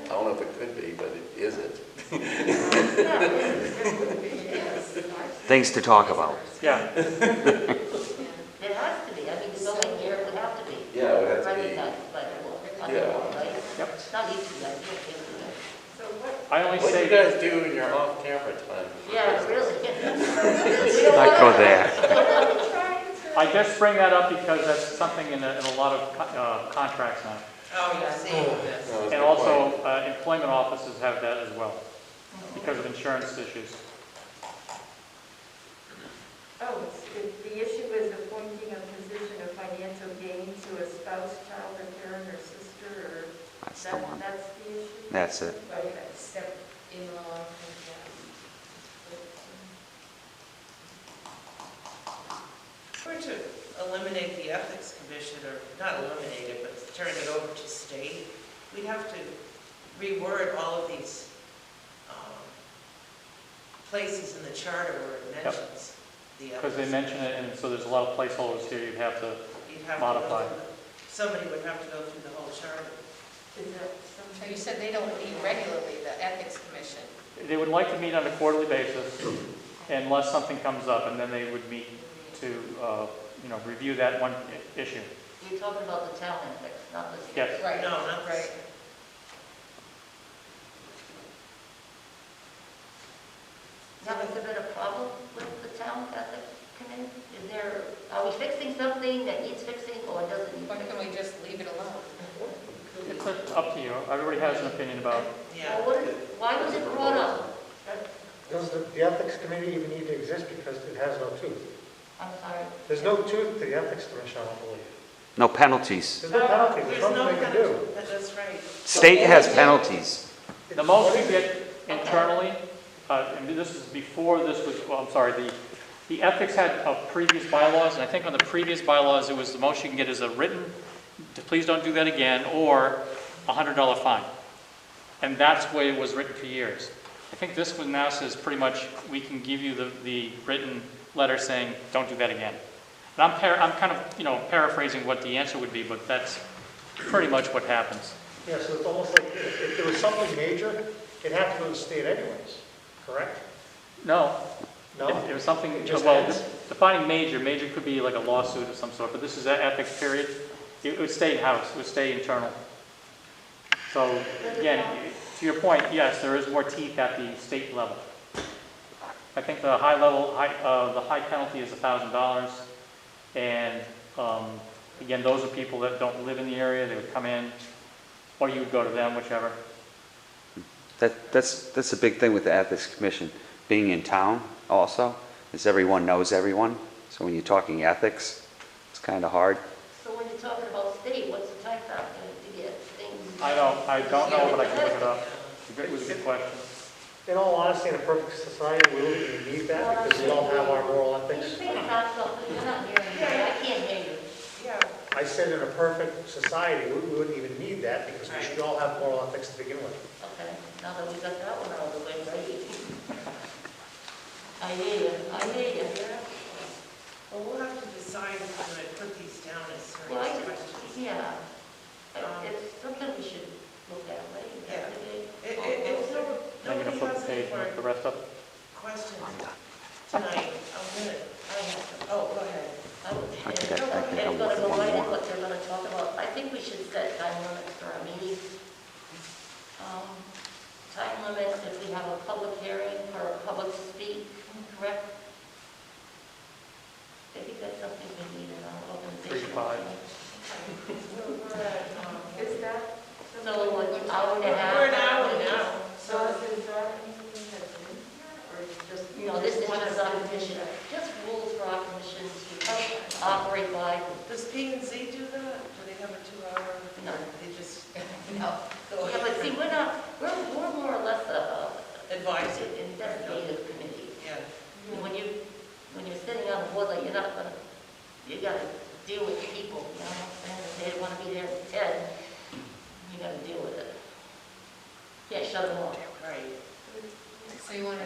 I don't know if it could be, but it isn't. Things to talk about. Yeah, It has to be, I mean, the building here would have to be. Yeah, it would have to be. Recognized by the law. do you guys do in your off-camera time? Yeah, really. Let's not go there. I just bring that up because that's something in a lot of contracts now. Oh, yeah, see. No, that's a And good also, point. employment offices have that as well, because of insurance issues. Oh, the issue is appointing a position of financial gain to a spouse, child, or parent, or sister, or That's the one. that's the issue? That's it. Right, step in-law, yeah. If we're to eliminate the ethics commission, or not eliminate it, but turn it over to state, we'd have to reword all of these places in the charter where it mentions the ethics. Because they mention it, and so there's a lot of placeholders here you'd have to, You'd have to modify. go through somebody would have to go through the whole charter. Is that So you said they don't meet regularly, the ethics commission. they would like to meet on a quarterly basis unless something comes up, and then they would meet to, review that one issue. You're talking about the town ethics, not the state. Yes. Right. No, not Right. Now, has there been a problem with the town ethics committee? Are we fixing something that needs fixing, or doesn't need Or can fixing? we just leave it alone? It's up to you. Everybody has an opinion about it. Yeah. Well, why was it brought up? Does the ethics committee even need to exist because it has no tooth? I'm sorry. There's no tooth to the ethics commission, I don't believe. No penalties. There's no penalty, there's There's nothing no they can penalty. do. That's right. State has penalties. The most you get internally, and this is before this was, well, I'm sorry, the ethics had previous bylaws, and I think on the previous bylaws, it was the most you can get is a written, please don't do that again, or a $100 fine. And that's the way it was written for years. I think this one now says pretty much, we can give you the written letter saying, don't do that again. And I'm kind of, paraphrasing what the answer would be, but that's pretty much what happens. Yeah, so it's almost like if there was something major, it'd have to go to the state anyways, correct? No. No? If it was something, It just well, ends? defining major could be like a lawsuit of some sort, but this is an ethics period. It would stay in-house, it would stay internal. So, again, to your point, yes, there is more teeth at the state level. I think the high penalty is $1,000, and again, those are people that don't live in the area, they would come in, or you would go to them, whichever. That's a big thing with the ethics commission, being in town also, is everyone knows everyone. So when you're talking ethics, it's kind of hard. So when you're talking about state, what's the time factor to get things? I don't know, but I can look it up. It was a good question. In all honesty, in a perfect society, we wouldn't even need that because we don't have our moral Can you ethics. say it fast enough? You're not hearing me. I can't hear you. Yeah. I said in a perfect society, we wouldn't even need that because we should all have moral ethics to begin with. Okay, now that we got that one out of the way, right? I hear you. Well, we'll have to decide if we're going to put these down as Well, I serious just, questions. yeah. It's something we should look at, right? Yeah. If I'm going to nobody flip has the any page more with the rest of it. questions tonight, I have to, oh, go ahead. I think I They're have gonna go one right in more. what they're gonna talk about. I think we should set time limits for our meetings. Time limits, if we have a public hearing for a public to speak, correct? I think that's something we need in our 3 to organization. 5. Is that? So, like, an hour and a half? We're an hour now. So is that anything that's in here, or is it just? This is just our commission, just rules for our commissions to operate by. Does P and Z do that? Do they have a 2-hour? No. They just No. go Yeah, but see, we're more or less advise it. an investigative committee. Yeah. When you're sitting on a board, like, you gotta deal with people, you know what I'm saying? If they wanna be there at 10, you gotta deal with it. Can't shut them off. Right. So you want to,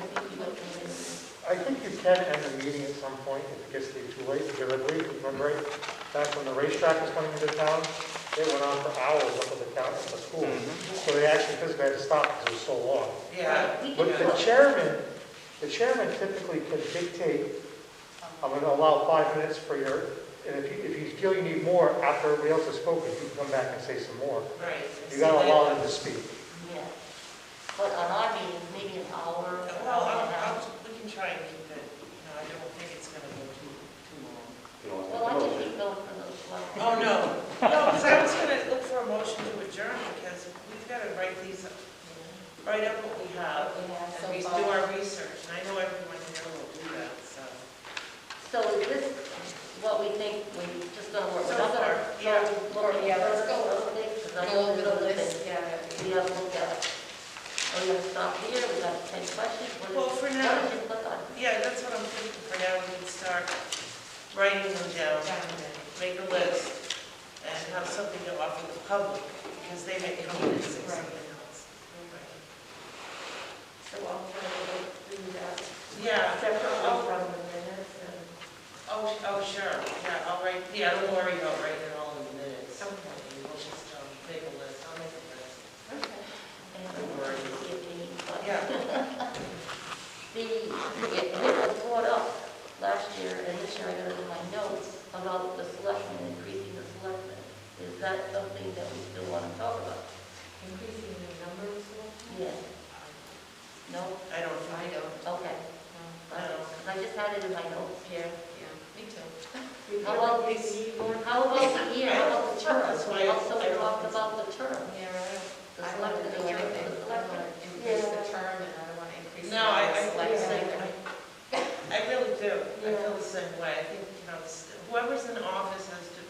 I think you can end the meeting at some point if it gets to be too late, because I believe, remember, back when the racetrack was coming into town, it went on for hours up at the school. So they actually physically had to stop because it was so long. Yeah. We But can the put- chairman typically can dictate, I'm going to allow 5 minutes for your, and if you feel you need more after everybody else has spoken, you can come back and say some more. Right. You got to allow them to speak. Yeah. But on our meetings, maybe an hour, an Well, hour and a half. we can try and keep it, I don't think it's gonna go too long. You know, Well, I can keep going for those ones. Oh, no, because I was gonna look for a motion to adjourn, because we've gotta write up what we have, We have so and we far. do our research, and I know everyone here will do that, so. So is this what we think, we're just gonna work? So We're not gonna far, yeah. go look Yeah, at let's go. other things, 'cause I Go know over there's the other list, things. yeah. We have to look at, are we gonna stop here, we got 10 questions? What is- Well, for now- What did you click on? Yeah, that's what I'm thinking for now, we can start writing them down, make a list, and have something to offer the public, because they may come in and say something else. So I'll try to go through that Yeah. separately from the minutes and. Oh, sure, yeah, I'll write, yeah, don't worry about writing it all in the minutes. Okay. We'll just make a list, I'll make a list. Okay. And we're just getting, but Yeah. it was brought up last year, and this year I got it in my notes, about the selectmen, increasing the selectmen. Is that something that we still want to talk about? Increasing the number of selectmen? Yes. No? I don't, I don't. Okay. I don't. Because I just had it in my notes here. Yeah, me too. How about the year, how about the term? That's why I Also, we don't talked think so. about the term. Yeah, right. The I want to selectmen, do the term everything. for the I want selectmen. to increase the term, and I don't want to increase the No, I number of feel the same selectmen. way. I really do. I feel the same way. I think, whoever's in office has to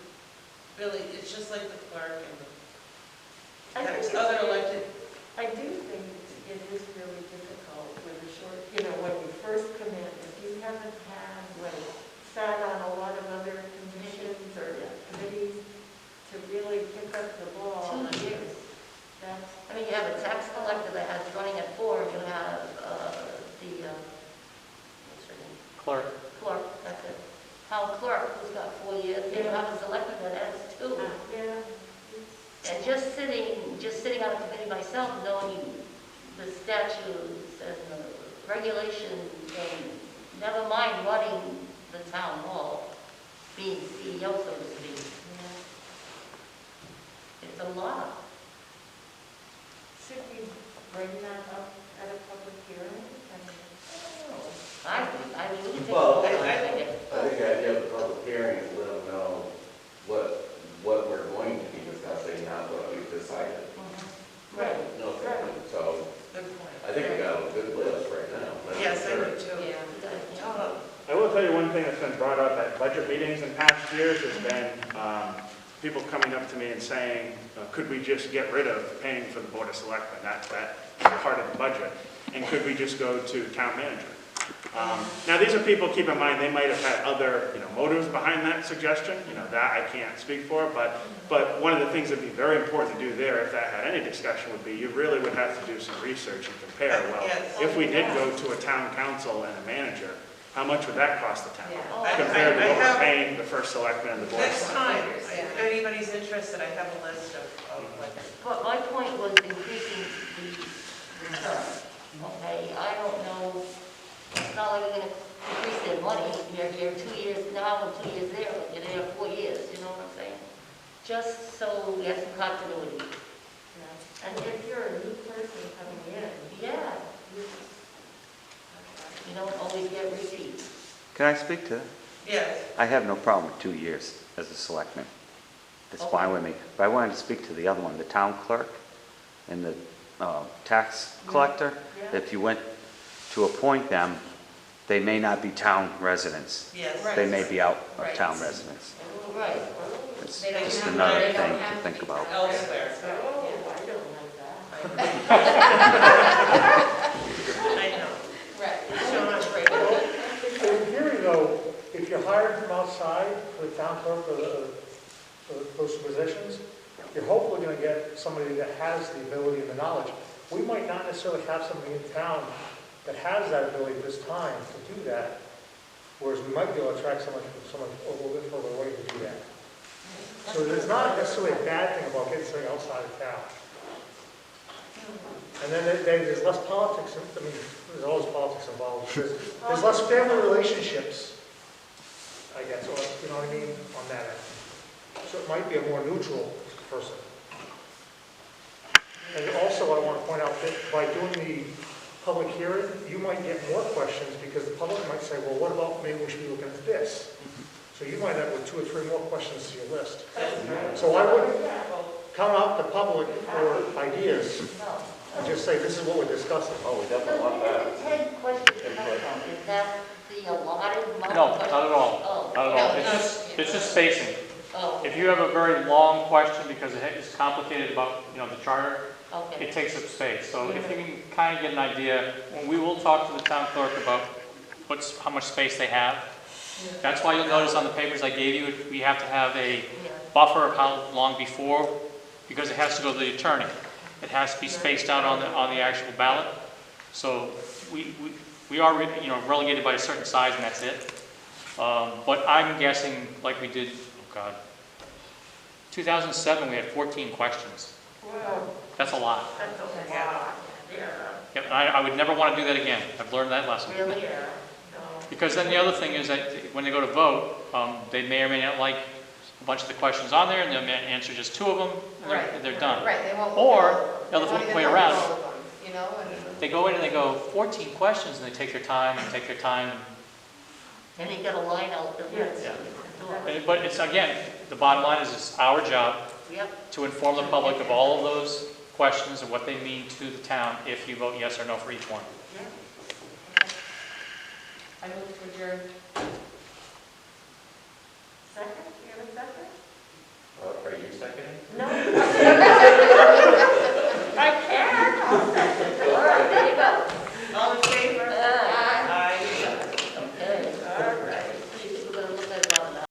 really, it's just like the clerk and I think the it's- other elected. I do think it is really difficult with a short, when you first come in, if you haven't sat on a lot of other commissions or committees, to really pick up the ball. 2 years. That's, I mean, you have a tax collector that has running at 4, and you have what's her name? Clerk. Clerk, that's it. Town clerk, who's got 4 years, and you have a selectman that has 2. yeah, And just sitting on a committee myself, knowing the statutes and the regulations, and never mind running the town hall, being CEO, so to speak. It's a lot. should we bring that up at a public hearing? I mean, we can take a Well, vote on it. I think the idea of the public hearing is let them know what we're going to be discussing, not what we've decided. Right. No, so Good point. I think we got a good list right now. That's Yes, I for do sure. too. Yeah. I will tell you one thing that's been brought up at budget meetings in past years has been people coming up to me and saying, could we just get rid of paying for the Board of Selectmen, that part of the budget, and could we just go to town manager? Now, these are people, keep in mind, they might have had other, motives behind that suggestion, that I can't speak for, but one of the things that'd be very important to do there, if that had any discussion, would be you really would have to do some research and compare, well, Yes. if we did go to a town council and a manager, how much would that cost the town? Yeah. Compared to I what we're have- paying the first selectman and the board. of Next selectmen. time, if anybody's interested, I have a list of like, But my point was increasing the term, okay? I don't know, it's not like we're gonna increase their money, you're here 2 years now and 2 years there, but you're there 4 years, you know what I'm saying? Just so we have some continuity. And if you're a new person coming in, Yeah, you you don't always get repeats. Can I speak to that? yes. I have no problem with 2 years as a selectman. That's fine with me. But I wanted to speak to the other one, the town clerk and the tax collector. Yeah. If you went to appoint them, they may not be town residents. Yes. Right. They may be out of Right. town residents. Right. It's They don't just have- another they don't thing have to think be about. town Elsewhere. residents. oh, I don't like that. I know. Right. Showing up right now. Well, in theory, though, if you're hired from outside for the town clerk or for those positions, you're hopefully going to get somebody that has the ability and the knowledge. We might not necessarily have somebody in town that has that ability at this time to do that, whereas we might be able to attract someone a little bit further away to do that. So there's not necessarily a bad thing about getting somebody outside of town. And then there's less politics, I mean, there's always politics involved. There's less family relationships, I guess, or, you know what I mean, on that end. So it might be a more neutral person. And also, I want to point out that by doing the public hearing, you might get more questions because the public might say, well, what about, maybe we should be looking at this. So you might have 2 or 3 more questions to your list. So I wouldn't count out the public for ideas No. and just say, this is what we're discussing. Oh, we So definitely want where that. did the 10 questions come from? Is that the allotted amount? No, of not at all. Oh. Not at all. It's just spacing. Oh, If you have a very long question because it's complicated about, the charter, okay. it takes up space. So if you can kind of get an idea, we will talk to the town clerk about how much space they have. That's why you'll notice on the papers I gave you, we have to have a Yeah. buffer of how long before, because it has to go to the attorney. It has to be spaced out on the actual ballot. So we are, relegated by a certain size and that's it. But I'm guessing like we did, 2007, we had 14 questions. Wow, That's a lot. that's a lot. Yeah, Yep, and I would never want to do that again. I've learned that lesson. Really? yeah, no. Because then the other thing is that when they go to vote, they may or may not like a bunch of the questions on there, and they'll answer just 2 of them, and Right. they're done. Right, they won't. Or, the they won't other even way look at around, all of them, you know, and they go in and they go, 14 questions, and they take their time and take their time. And you got a line out there. Yes. But it's, again, the bottom line is it's our job Yep. to inform the public of all of those questions and what they mean to the town if you vote yes or no for each one. I move to adjourn. Second, you have a second? Are you seconding? No,